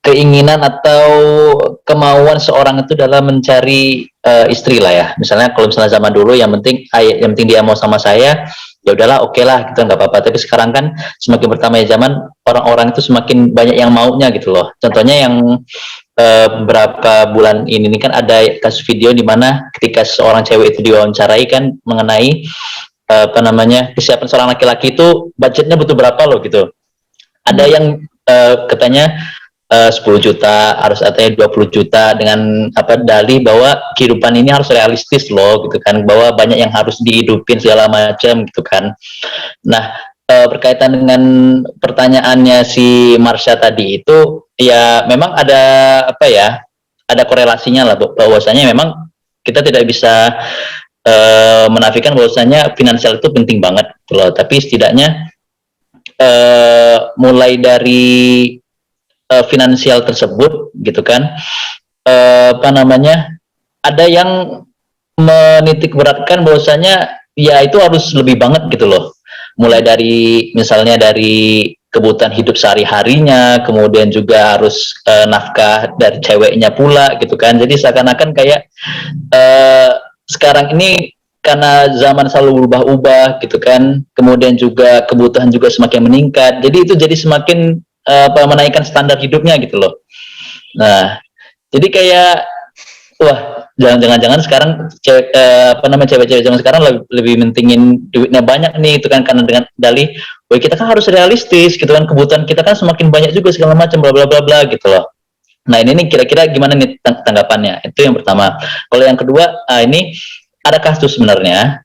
keinginan atau kemauan seorang itu dalam mencari istri lah ya. Misalnya kalau misalnya zaman dulu yang penting dia mau sama saya, ya udahlah oke lah gitu, nggak apa-apa. Tapi sekarang kan semakin bertambahnya zaman, orang-orang itu semakin banyak yang maunya gitu loh. Contohnya yang beberapa bulan ini kan ada kasus video di mana ketika seorang cewek itu diwawancarai kan mengenai kesiapan seorang laki-laki itu budgetnya butuh berapa loh gitu. Ada yang katanya 10 juta, harus artinya 20 juta dengan dalih bahwa kehidupan ini harus realistis loh gitu kan, bahwa banyak yang harus dihidupin segala macam gitu kan. Nah, berkaitan dengan pertanyaannya si Marsha tadi itu ya memang ada ada korelasinya lah bahwasanya memang kita tidak bisa menafikan bahwasanya finansial itu penting banget gitu loh. Tapi setidaknya mulai dari finansial tersebut gitu kan, ada yang menitik beratkan bahwasanya ya itu harus lebih banget gitu loh, mulai dari misalnya dari kebutuhan hidup sehari-harinya, kemudian juga harus nafkah dari ceweknya pula gitu kan. Jadi seakan-akan kayak sekarang ini karena zaman selalu berubah-ubah gitu kan, kemudian juga kebutuhan juga semakin meningkat, jadi itu jadi semakin menaikkan standar hidupnya gitu loh. Nah, jadi kayak wah, jangan-jangan sekarang cewek-cewek zaman sekarang lebih mentingin duitnya banyak nih itu kan, karena dengan dalih, wah kita kan harus realistis gitu kan, kebutuhan kita kan semakin banyak juga segala macam bla bla bla bla gitu loh. Nah, ini kira-kira gimana nih tanggapannya? Itu yang pertama. Kalau yang kedua, ini ada kasus sebenarnya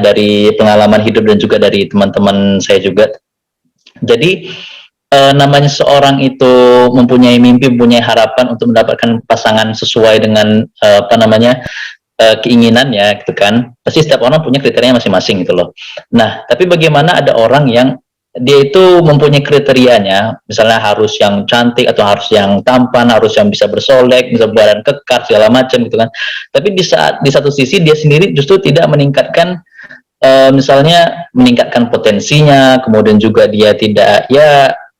dari pengalaman hidup dan juga dari teman-teman saya juga. Jadi namanya seorang itu mempunyai mimpi, mempunyai harapan untuk mendapatkan pasangan sesuai dengan keinginannya gitu kan. Pasti setiap orang punya kriterianya masing-masing gitu loh. Nah, tapi bagaimana ada orang yang dia itu mempunyai kriterianya, misalnya harus yang cantik atau harus yang tampan, harus yang bisa bersolek, bisa badan kekar segala macam gitu kan. Tapi di satu sisi dia sendiri justru tidak meningkatkan misalnya meningkatkan potensinya, kemudian juga dia tidak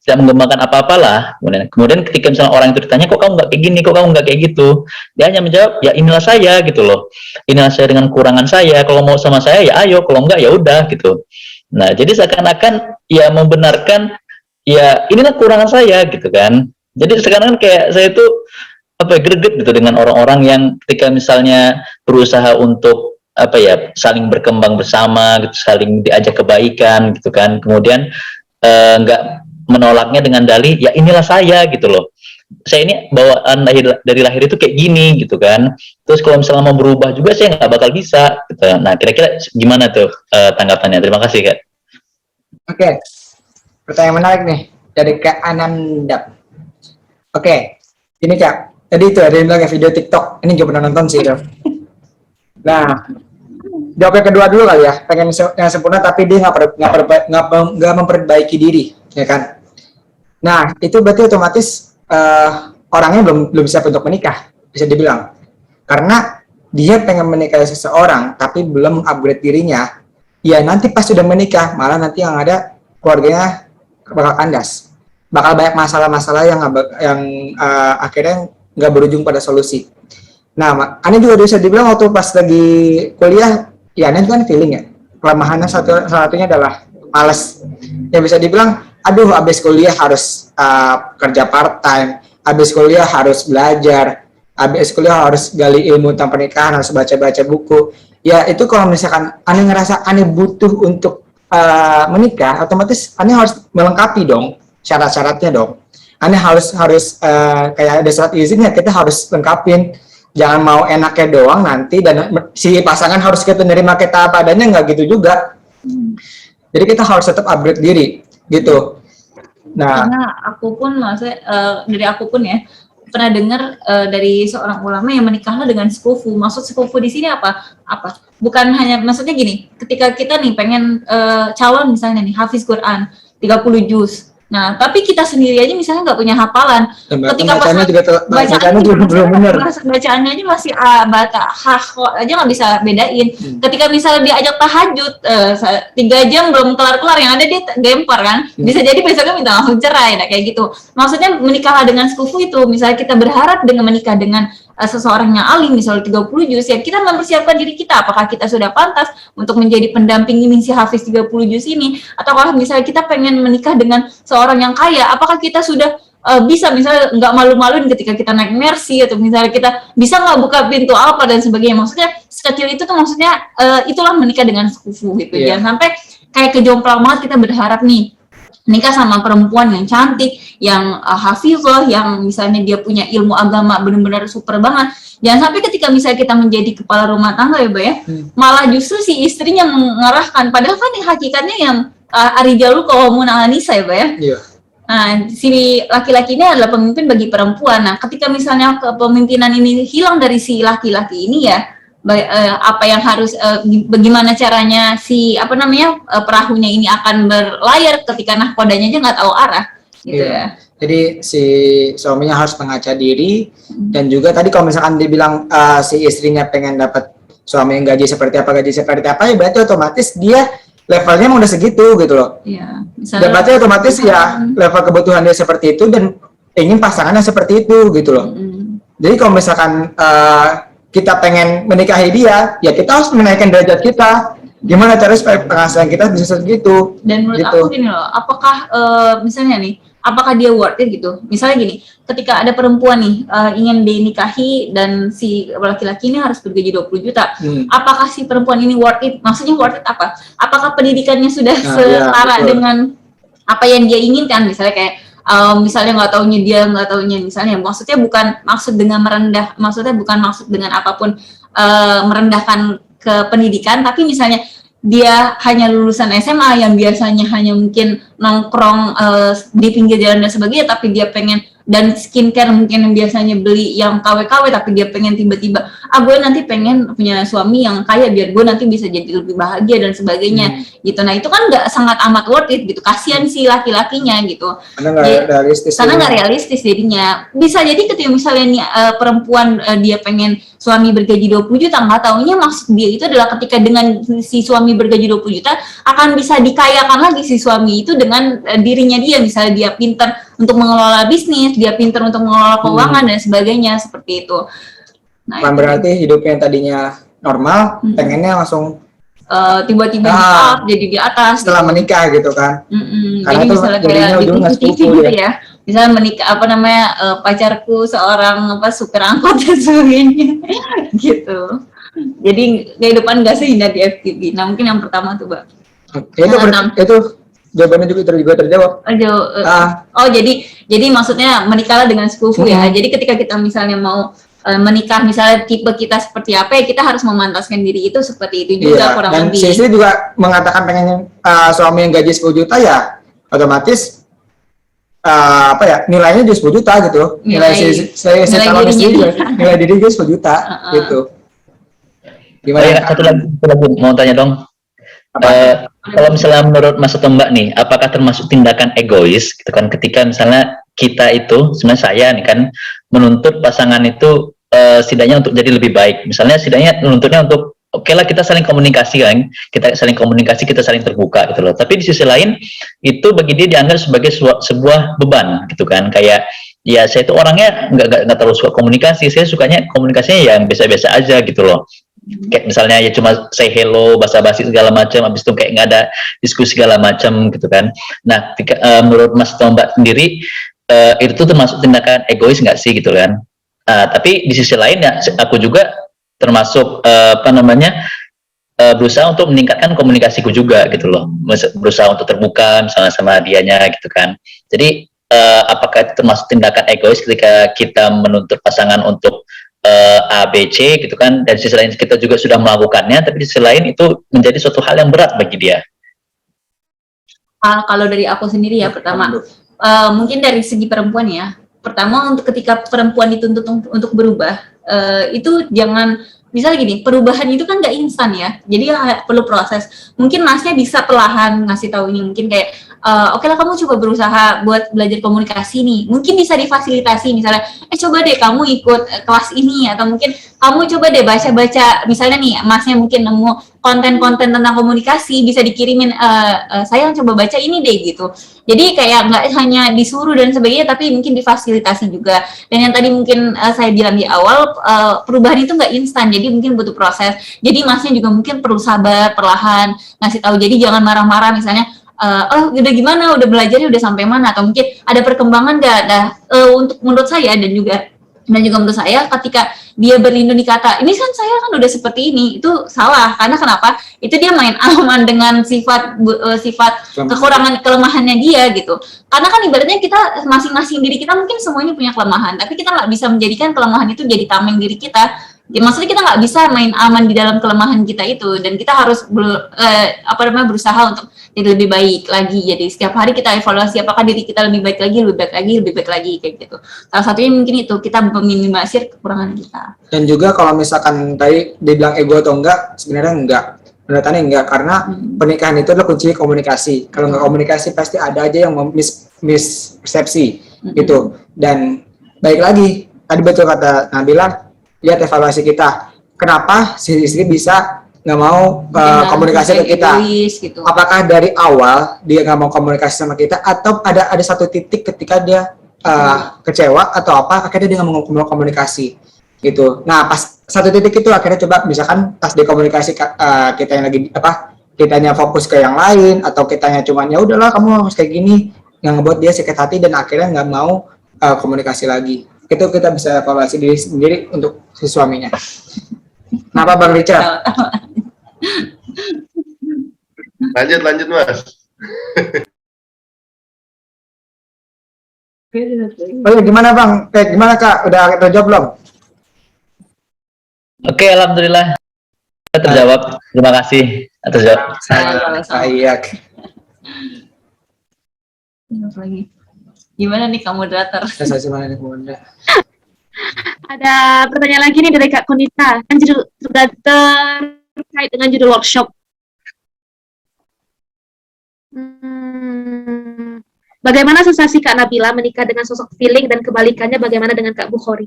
mengembangkan apa-apalah. Kemudian ketika misalnya orang itu ditanya, kok kamu nggak kayak gini, kok kamu nggak kayak gitu, dia hanya menjawab, ya inilah saya gitu loh, inilah saya dengan kurangan saya, kalau mau sama saya ya ayo, kalau enggak ya udah gitu. Nah, jadi seakan-akan ya membenarkan ya inilah kurangan saya gitu kan. Jadi sekarang kayak saya tuh greget gitu dengan orang-orang yang ketika misalnya berusaha untuk saling berkembang bersama gitu, saling diajak kebaikan gitu kan, kemudian nggak menolaknya dengan dalih ya inilah saya gitu loh, saya ini bawaan dari lahir itu kayak gini gitu kan, terus kalau misalnya mau berubah juga saya nggak bakal bisa gitu. Nah, kira-kira gimana tuh tanggapannya? Terima kasih Kak. Oke, pertanyaan menarik nih dari Kak Ananda. Oke, ini Kak, tadi itu ada yang bilang video TikTok, ini juga pernah nonton sih itu. Nah, jawab yang kedua dulu kali ya, pengen yang sempurna tapi dia nggak memperbaiki diri, ya kan? Nah, itu berarti otomatis orangnya belum siap untuk menikah, bisa dibilang. Karena dia pengen menikahi seseorang tapi belum upgrade dirinya, ya nanti pas sudah menikah, malah nanti yang ada keluarganya bakal kandas. Bakal banyak masalah-masalah yang akhirnya nggak berujung pada solusi. Nah, Ani juga bisa dibilang waktu pas lagi kuliah, ya ini kan feeling ya. Kelemahannya salah satunya adalah malas. Ya bisa dibilang, aduh abis kuliah harus kerja part time, abis kuliah harus belajar, abis kuliah harus gali ilmu tentang pernikahan, harus baca-baca buku. Ya itu kalau misalkan Ani ngerasa Ani butuh untuk menikah, otomatis Anda harus melengkapi dong syarat-syaratnya dong. Anda harus kayak ada surat izinnya, kita harus lengkapin. Jangan mau enaknya doang nanti dan si pasangan harus kita nerima kita apa adanya, nggak gitu juga. Jadi kita harus tetap upgrade diri gitu. Nah, Karena aku pun maksudnya dari aku pun ya pernah dengar dari seorang ulama yang menikahlah dengan sekufu. Maksud sekufu di sini apa? Bukan hanya, maksudnya gini, ketika kita nih pengen calon misalnya nih hafiz Quran 30 juz. Nah, tapi kita sendiri aja misalnya nggak punya hafalan. Ketika bacanya juga bacaannya juga belum benar. bacaannya aja masih bata kok aja nggak bisa bedain. Ketika misalnya diajak tahajud 3 jam belum kelar yang ada dia gempar kan, bisa jadi besoknya minta langsung cerai. Nah kayak gitu. Maksudnya menikahlah dengan sekufu itu, misalnya kita berharap dengan menikah dengan seseorang yang alim misalnya 30 juz, ya kita mempersiapkan diri kita apakah kita sudah pantas untuk menjadi pendamping ini si hafiz 30 juz ini, atau kalau misalnya kita pengen menikah dengan seorang yang kaya, apakah kita sudah bisa misalnya nggak malu-maluin ketika kita naik Mercy, atau misalnya kita bisa nggak buka pintu apa dan sebagainya. Maksudnya sekecil itu tuh maksudnya itulah menikah dengan sekufu gitu. Jangan sampai kayak kejomplang banget kita berharap nih nikah sama perempuan yang cantik, yang hafizah, yang misalnya dia punya ilmu agama benar-benar super banget. Jangan sampai ketika misalnya kita menjadi kepala rumah tangga ya, Mbak ya, malah justru si istrinya mengarahkan. Padahal kan hakikatnya yang arijalu qawwamun 'alan nisa ya, Mbak ya. Iya. Nah, si laki-laki ini adalah pemimpin bagi perempuan. Nah, ketika misalnya kepemimpinan ini hilang dari si laki-laki ini ya, apa yang harus bagaimana caranya si perahunya ini akan berlayar ketika nahkodanya aja nggak tahu arah gitu ya. Jadi si suaminya harus mengaca diri, dan juga tadi kalau misalkan dibilang si istrinya pengen dapat suami yang gaji seperti apa ya berarti otomatis dia levelnya udah segitu gitu loh. Iya. Dan berarti otomatis ya level kebutuhan dia seperti itu dan ingin pasangannya seperti itu gitu loh. Jadi kalau misalkan kita pengen menikahi dia, ya kita harus menaikkan derajat kita. Gimana caranya supaya penghasilan kita bisa segitu? Dan menurut gitu. aku gini loh, apakah misalnya nih, apakah dia worth it gitu? Misalnya gini, ketika ada perempuan nih ingin dinikahi dan si laki-laki ini harus bergaji 20 juta. Apakah si perempuan ini worth it? Maksudnya worth it apa? Apakah pendidikannya sudah setara dengan apa yang dia inginkan? Misalnya kayak misalnya nggak taunya misalnya, maksudnya bukan maksud dengan apapun merendahkan ke pendidikan, tapi misalnya dia hanya lulusan SMA yang biasanya hanya mungkin nongkrong di pinggir jalan dan sebagainya, tapi dia pengen, dan skincare mungkin yang biasanya beli yang KW-KW, tapi dia pengen tiba-tiba gue nanti pengen punya suami yang kaya biar gue nanti bisa jadi lebih bahagia dan sebagainya gitu. Nah itu kan nggak sangat amat worth it gitu, kasihan si laki-lakinya gitu, karena nggak realistis jadinya. Bisa jadi ketika misalnya nih perempuan dia pengen suami bergaji 20 juta, nggak taunya maksud dia itu adalah ketika dengan si suami bergaji 20 juta akan bisa dikayakan lagi si suami itu dengan dirinya dia, misalnya dia pintar untuk mengelola bisnis, dia pintar untuk mengelola keuangan dan sebagainya, seperti itu. Nah, itu berarti hidupnya yang tadinya normal, pengennya langsung tiba-tiba jadi di atas setelah menikah gitu kan. Jadi misalnya kayak di TV gitu ya. Misalnya menikah pacarku seorang supir angkot dan sebagainya gitu. Jadi kehidupan gak seindah di FTV. Nah mungkin yang pertama tuh, Mbak. Itu jawabannya juga terjawab. Jadi maksudnya menikahlah dengan sekufu ya. Jadi ketika kita misalnya mau menikah, misalnya tipe kita seperti apa ya, kita harus memantaskan diri itu seperti itu juga kurang dan lebih. Dan si istri juga mengatakan pengen suami yang gaji 10 juta ya, otomatis nilainya juga 10 juta gitu. Nilai calon istri juga, nilai diri juga 10 juta gitu. Gimana? Satu lagi mau tanya dong. Kalau misalnya menurut Mas atau Mbak nih, apakah termasuk tindakan egois gitu kan, ketika misalnya kita itu, sebenarnya saya nih kan menuntut pasangan itu setidaknya untuk jadi lebih baik, misalnya setidaknya menuntutnya untuk oke lah kita saling komunikasi kan, kita saling terbuka gitu loh, tapi di sisi lain itu bagi dia dianggap sebagai sebuah beban gitu kan, kayak ya saya itu orangnya nggak terlalu suka komunikasi, saya sukanya komunikasinya yang biasa-biasa aja gitu loh. Kayak misalnya ya cuma say hello, basa-basi segala macam, habis itu kayak nggak ada diskusi segala macam gitu kan. Nah, menurut Mas atau Mbak sendiri itu termasuk tindakan egois nggak sih gitu kan? Tapi di sisi lain ya aku juga termasuk berusaha untuk meningkatkan komunikasiku juga gitu loh, berusaha untuk terbuka misalnya sama dianya gitu kan. Jadi apakah itu termasuk tindakan egois ketika kita menuntut pasangan untuk A, B, C gitu kan, dan di sisi lain kita juga sudah melakukannya, tapi di sisi lain itu menjadi suatu hal yang berat bagi dia. Kalau dari aku sendiri ya, pertama mungkin dari segi perempuan ya. Pertama, untuk ketika perempuan dituntut untuk berubah, itu jangan, misalnya gini, perubahan itu kan nggak instan ya, jadi perlu proses. Mungkin masnya bisa perlahan ngasih tahu ini, mungkin kayak oke lah, kamu coba berusaha buat belajar komunikasi nih, mungkin bisa difasilitasi, misalnya coba deh kamu ikut kelas ini, atau mungkin kamu coba deh baca-baca, misalnya nih masnya mungkin nemu konten-konten tentang komunikasi, bisa dikirimin, saya coba baca ini deh gitu. Jadi kayak nggak hanya disuruh dan sebagainya, tapi mungkin difasilitasi juga. Dan yang tadi mungkin saya bilang di awal, perubahan itu nggak instan, jadi mungkin butuh proses. Jadi masnya juga mungkin perlu sabar, perlahan ngasih tahu. Jadi jangan marah-marah, misalnya oh udah gimana, udah belajarnya udah sampai mana, atau mungkin ada perkembangan nggak. Untuk menurut saya dan juga menurut saya, ketika dia berlindung di kata ini kan saya kan udah seperti ini, itu salah. Karena kenapa? Itu dia main aman dengan sifat kekurangan kelemahannya dia gitu. Karena kan ibaratnya kita masing-masing diri kita mungkin semuanya punya kelemahan, tapi kita nggak bisa menjadikan kelemahan itu jadi tameng diri kita. Ya, maksudnya kita nggak bisa main aman di dalam kelemahan kita itu, dan kita harus berusaha untuk jadi lebih baik lagi. Jadi setiap hari kita evaluasi apakah diri kita lebih baik lagi kayak gitu. Salah satunya mungkin itu, kita meminimalisir kekurangan kita. Dan juga kalau misalkan tadi dibilang ego atau enggak, sebenarnya enggak. Menurut Ani enggak, karena pernikahan itu adalah kunci komunikasi. Kalau enggak komunikasi pasti ada aja yang mispersepsi gitu. Dan baik lagi, tadi betul kata Nabila, lihat evaluasi kita. Kenapa si istri bisa nggak mau komunikasi ke kita? Egois, gitu. Apakah dari awal dia nggak mau komunikasi sama kita, atau ada satu titik ketika dia kecewa atau apa, akhirnya dia nggak mau komunikasi gitu. Nah, pas satu titik itu akhirnya coba, misalkan pas di komunikasi kita yang lagi kitanya fokus ke yang lain, atau kitanya cuma ya udahlah kamu harus kayak gini, yang ngebuat dia sakit hati dan akhirnya nggak mau komunikasi lagi. Itu kita bisa evaluasi diri sendiri untuk si suaminya. Kenapa Bang Richard? Lanjut Mas. Oh ya, gimana Bang? Gimana Kak? Udah terjawab belum? Oke, alhamdulillah terjawab. Terima kasih atas jawab. Saya lagi. Gimana nih kamu moderator? Ada pertanyaan lagi nih dari Kak Konita, kan terkait dengan judul workshop. Bagaimana sensasi Kak Nabila menikah dengan sosok feeling, dan kebalikannya bagaimana dengan Kak Bukhari?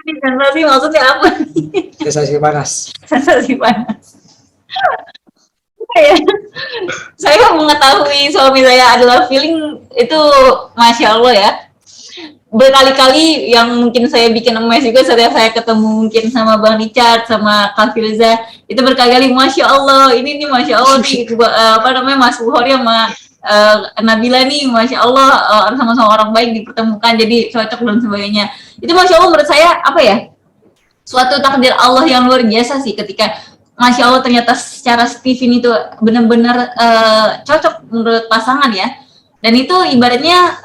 Sensasi maksudnya apa nih? Sensasi panas. Sensasi panas. Saya mengetahui suami saya adalah feeling itu, Masya Allah ya. Berkali-kali yang mungkin saya bikin emes juga, setelah saya ketemu mungkin sama Bang Richard, sama Kak Firza, itu berkali-kali Masya Allah, ini nih Masya Allah nih, Mas Bukhari sama Nabila nih, Masya Allah, sama-sama orang baik dipertemukan, jadi cocok dan sebagainya. Itu Masya Allah menurut saya, suatu takdir Allah yang luar biasa sih, ketika Masya Allah ternyata secara Steven itu benar-benar cocok menurut pasangan ya. Dan itu ibaratnya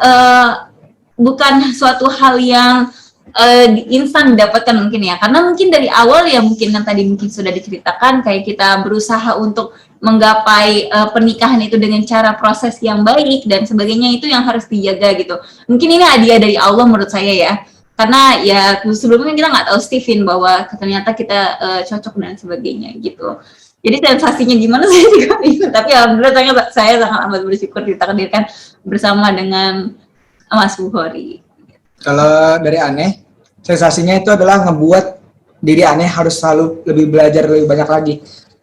bukan suatu hal yang instan didapatkan mungkin ya. Karena mungkin dari awal ya, mungkin yang tadi mungkin sudah diceritakan, kayak kita berusaha untuk menggapai pernikahan itu dengan cara proses yang baik dan sebagainya, itu yang harus dijaga gitu. Mungkin ini hadiah dari Allah menurut saya ya. Karena ya sebelumnya kita nggak tahu Steven bahwa ternyata kita cocok dan sebagainya gitu. Jadi sensasinya gimana saya juga bingung. Tapi alhamdulillah saya sangat amat bersyukur ditakdirkan bersama dengan Mas Bukhari. Kalau dari Aneh, sensasinya itu adalah ngebuat diri Aneh harus selalu lebih belajar lebih banyak lagi.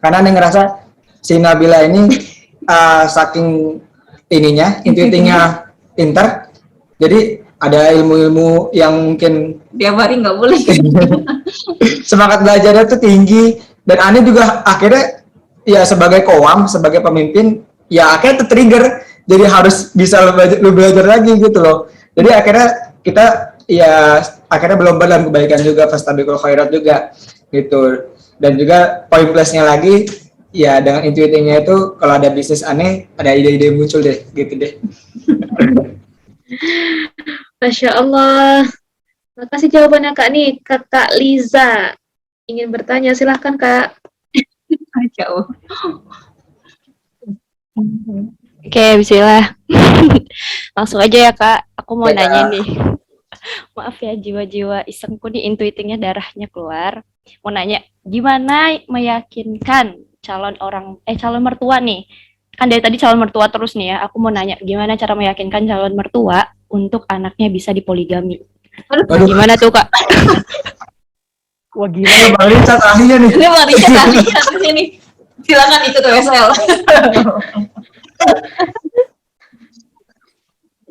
Karena Aneh ngerasa si Nabila ini saking intuitingnya pintar, jadi ada ilmu-ilmu yang mungkin Tiap hari nggak boleh. semangat belajarnya tuh tinggi, dan Ani juga akhirnya ya sebagai kowam, sebagai pemimpin, ya akhirnya tertrigger, jadi harus bisa lebih belajar lagi gitu loh. Jadi akhirnya kita ya akhirnya berlomba dalam kebaikan juga, fastabiqul khairat juga gitu. Dan juga poin plusnya lagi, ya dengan intuitingnya itu kalau ada bisnis aneh, ada ide-ide muncul deh, gitu deh. Masya Allah. Makasih jawabannya Kak nih, Kakak Liza. Ingin bertanya, silahkan Kak. Jauh. Oke, bismillah. Langsung aja ya, Kak. Aku mau Ya, nanya Kak. nih. Maaf ya, jiwa-jiwa isengku nih intuitingnya darahnya keluar. Mau nanya, gimana meyakinkan calon mertua nih? Kan dari tadi calon mertua terus nih ya. Aku mau nanya, gimana cara meyakinkan calon mertua untuk anaknya bisa dipoligami? Waduh, Gimana tuh, Kak? Wah, gila. ini Bang Richard ahlinya nih. Ini Bang Richard ahlinya nih. Silakan ikut WSL.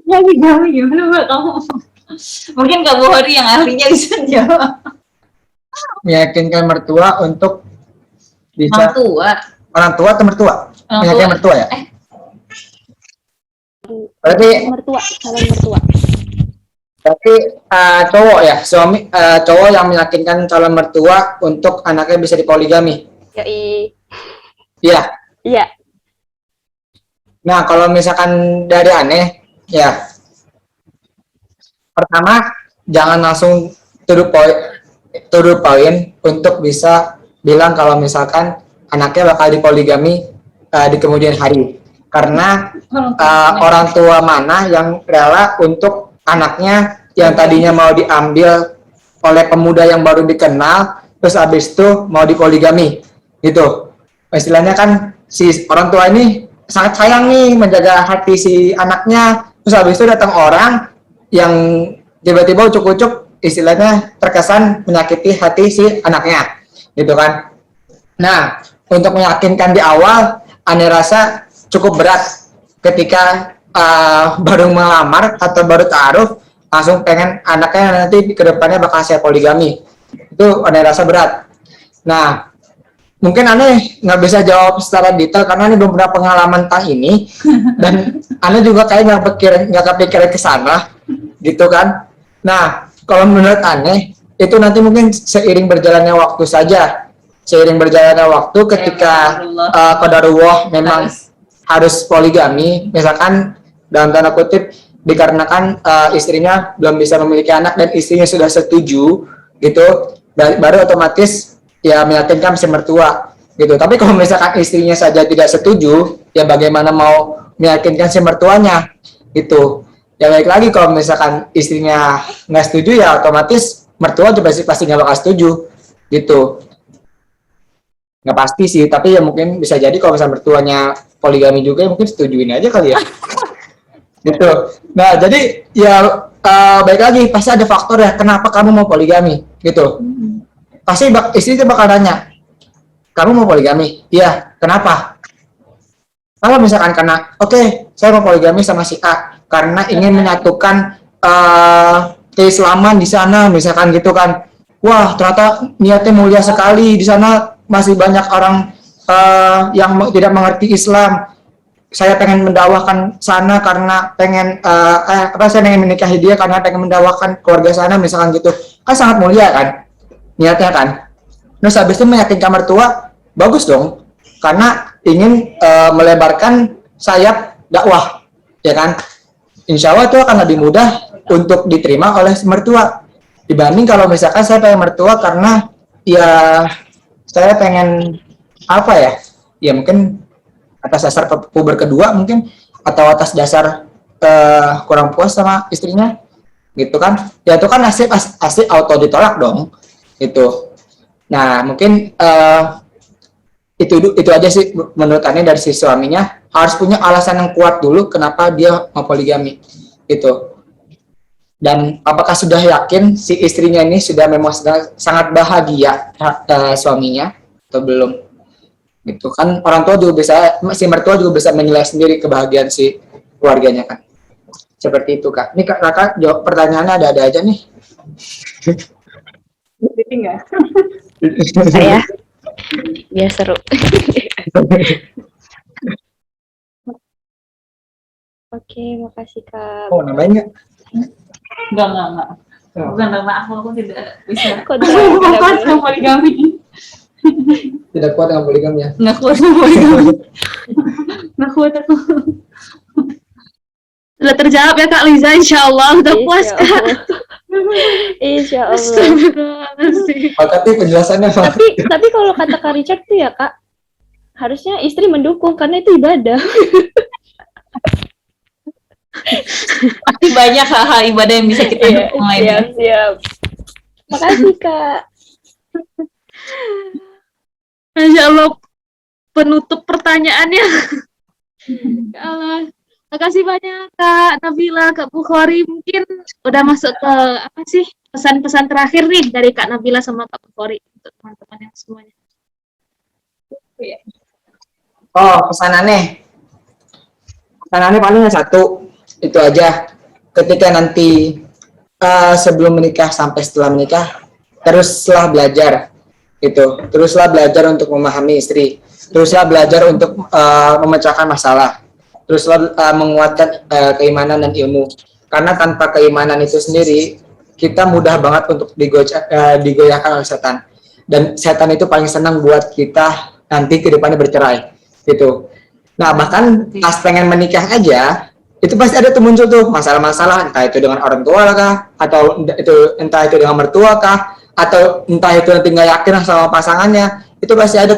Gimana Mbak kamu? Mungkin Kak Bukhari yang ahlinya bisa jawab. Meyakinkan mertua untuk bisa Orang tua. orang tua atau mertua? Orang Meyakinkan tua. mertua ya? Berarti Calon mertua. cowok ya, cowok yang meyakinkan calon mertua untuk anaknya bisa dipoligami. Yoi. Iya. Iya. Nah, kalau misalkan dari aneh, ya pertama jangan langsung to the point untuk bisa bilang kalau misalkan anaknya bakal dipoligami di kemudian hari. Karena orang tua mana yang rela untuk anaknya yang tadinya mau diambil oleh pemuda yang baru dikenal, terus habis itu mau dipoligami, gitu. Istilahnya kan si orang tua ini sangat sayang nih menjaga hati si anaknya, terus habis itu datang orang yang tiba-tiba ucuk-ucuk istilahnya terkesan menyakiti hati si anaknya, gitu kan. Nah, untuk meyakinkan di awal, aneh rasa cukup berat ketika baru melamar atau baru taruh langsung pengen anaknya nanti ke depannya bakal saya poligami. Itu aneh rasa berat. Nah, mungkin aneh nggak bisa jawab secara detail karena aneh belum pernah pengalaman tentang ini dan aneh juga kayak nggak kepikiran ke sana, gitu kan. Nah, kalau menurut aneh itu nanti mungkin seiring berjalannya waktu saja. Seiring berjalannya waktu ketika qadarullah memang harus poligami, misalkan dalam tanda kutip dikarenakan istrinya belum bisa memiliki anak dan istrinya sudah setuju, gitu, baru otomatis ya meyakinkan si mertua, gitu. Tapi kalau misalkan istrinya saja tidak setuju, ya bagaimana mau meyakinkan si mertuanya, gitu. Ya baik lagi kalau misalkan istrinya nggak setuju, ya otomatis mertua juga pasti nggak bakal setuju, gitu. Nggak pasti sih, tapi ya mungkin bisa jadi kalau misalnya mertuanya poligami juga, ya mungkin setujuin aja kali ya. Gitu. Nah, jadi ya baik lagi pasti ada faktor ya kenapa kamu mau poligami, gitu. Pasti istri itu bakal nanya, kamu mau poligami? Iya, kenapa? Kalau misalkan karena, oke, saya mau poligami sama si A karena ingin menyatukan keislaman di sana, misalkan gitu kan. Wah, ternyata niatnya mulia sekali, di sana masih banyak orang yang tidak mengerti Islam. Saya pengen mendakwahkan sana karena pengen saya pengen menikahi dia karena pengen mendakwahkan keluarga sana, misalkan gitu. Kan sangat mulia kan niatnya kan. Terus habis itu meyakinkan mertua, bagus dong, karena ingin melebarkan sayap dakwah, ya kan. Insya Allah itu akan lebih mudah untuk diterima oleh mertua dibanding kalau misalkan saya pengen mertua karena ya saya pengen apa ya, ya mungkin atas dasar puber kedua mungkin, atau atas dasar kurang puas sama istrinya, gitu kan. Ya itu kan asli auto ditolak dong, itu. Nah, mungkin itu aja sih menurut Ane. Dari si suaminya harus punya alasan yang kuat dulu kenapa dia mau poligami, gitu. Dan apakah sudah yakin si istrinya ini sudah memang sangat bahagia suaminya atau belum, gitu kan. Orang tua juga bisa, si mertua juga bisa menilai sendiri kebahagiaan si keluarganya kan. Seperti itu Kak. Ini Kakak jawab pertanyaannya ada-ada aja nih. Enggak. Saya biar seru. Oke, makasih Kak. Oh, namanya Enggak. Bukan karena aku tidak bisa. Kode Bukan poligami. Tidak kuat dengan poligami ya. Nggak kuat sama poligami. Nggak kuat aku. Sudah terjawab ya Kak Liza, insya Allah. Udah puas Kak. Insya Allah. Astagfirullahaladzim. Tapi penjelasannya Pak. Tapi kalau kata Kak Richard tuh ya Kak, harusnya istri mendukung karena itu ibadah. Pasti banyak hal-hal ibadah yang bisa kita Iya, dukung lainnya. siap. Makasih Kak. Masya Allah, penutup pertanyaannya. Ya Allah. Makasih banyak Kak Nabila, Kak Bukhari. Mungkin udah masuk ke apa sih pesan-pesan terakhir nih dari Kak Nabila sama Kak Bukhari untuk teman-teman yang semuanya. Oh, pesanannya. Pesanannya paling satu, itu aja. Ketika nanti sebelum menikah sampai setelah menikah, teruslah belajar. Teruslah belajar untuk memahami istri. Teruslah belajar untuk memecahkan masalah. Teruslah menguatkan keimanan dan ilmu. Karena tanpa keimanan itu sendiri, kita mudah banget untuk digoyahkan oleh setan. Dan setan itu paling senang buat kita nanti ke depannya bercerai. Gitu. Nah, bahkan pas pengen menikah aja, itu pasti ada tuh muncul tuh masalah-masalah, entah itu dengan orang tua kah, atau entah itu dengan mertua kah, atau entah itu nanti nggak yakin sama pasangannya. Itu pasti ada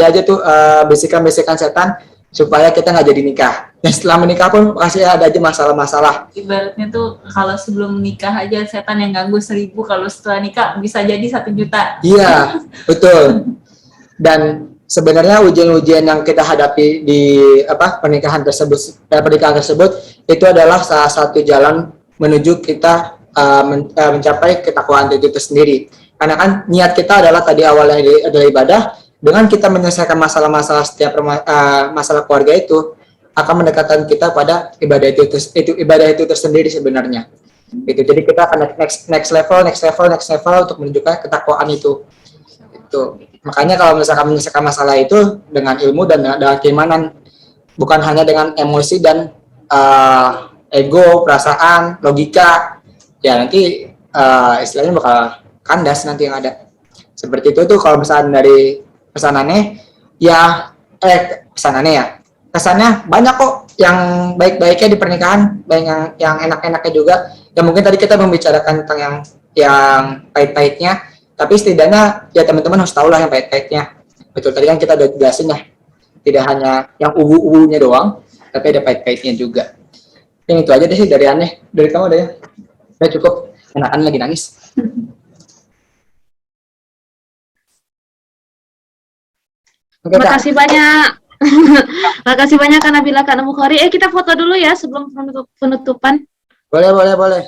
aja tuh bisikan-bisikan setan supaya kita nggak jadi nikah. Dan setelah menikah pun pasti ada aja masalah-masalah. Ibaratnya tuh kalau sebelum nikah aja setan yang ganggu 1.000, kalau setelah nikah bisa jadi 1 juta. Iya, betul. Dan sebenarnya ujian-ujian yang kita hadapi di pernikahan tersebut itu adalah salah satu jalan menuju kita mencapai ketakwaan itu sendiri. Karena kan niat kita adalah tadi awalnya adalah ibadah. Dengan kita menyelesaikan masalah-masalah setiap masalah keluarga itu akan mendekatkan kita pada ibadah itu tersendiri sebenarnya. Gitu. Jadi kita akan next level untuk menunjukkan ketakwaan itu. Itu. Makanya kalau misalkan menyelesaikan masalah itu dengan ilmu dan dengan keimanan, bukan hanya dengan emosi dan ego, perasaan, logika, ya nanti istilahnya bakal kandas nanti yang ada. Seperti itu tuh kalau misalnya dari pesanannya ya kesannya banyak kok yang baik-baiknya di pernikahan, banyak yang enak-enaknya juga. Ya mungkin tadi kita membicarakan tentang yang pahit-pahitnya, tapi setidaknya ya teman-teman harus tahu lah yang pahit-pahitnya. Betul, tadi kan kita udah jelasin ya, tidak hanya yang ubu-ubunya doang, tapi ada pahit-pahitnya juga. Yang itu aja deh sih dari aneh, dari kamu ada ya? Udah cukup, enakan lagi nangis. Oke, Terima kasih banyak. Makasih banyak Kak Nabila, Kak Bukhari. Kita foto dulu ya sebelum penutupan. Boleh.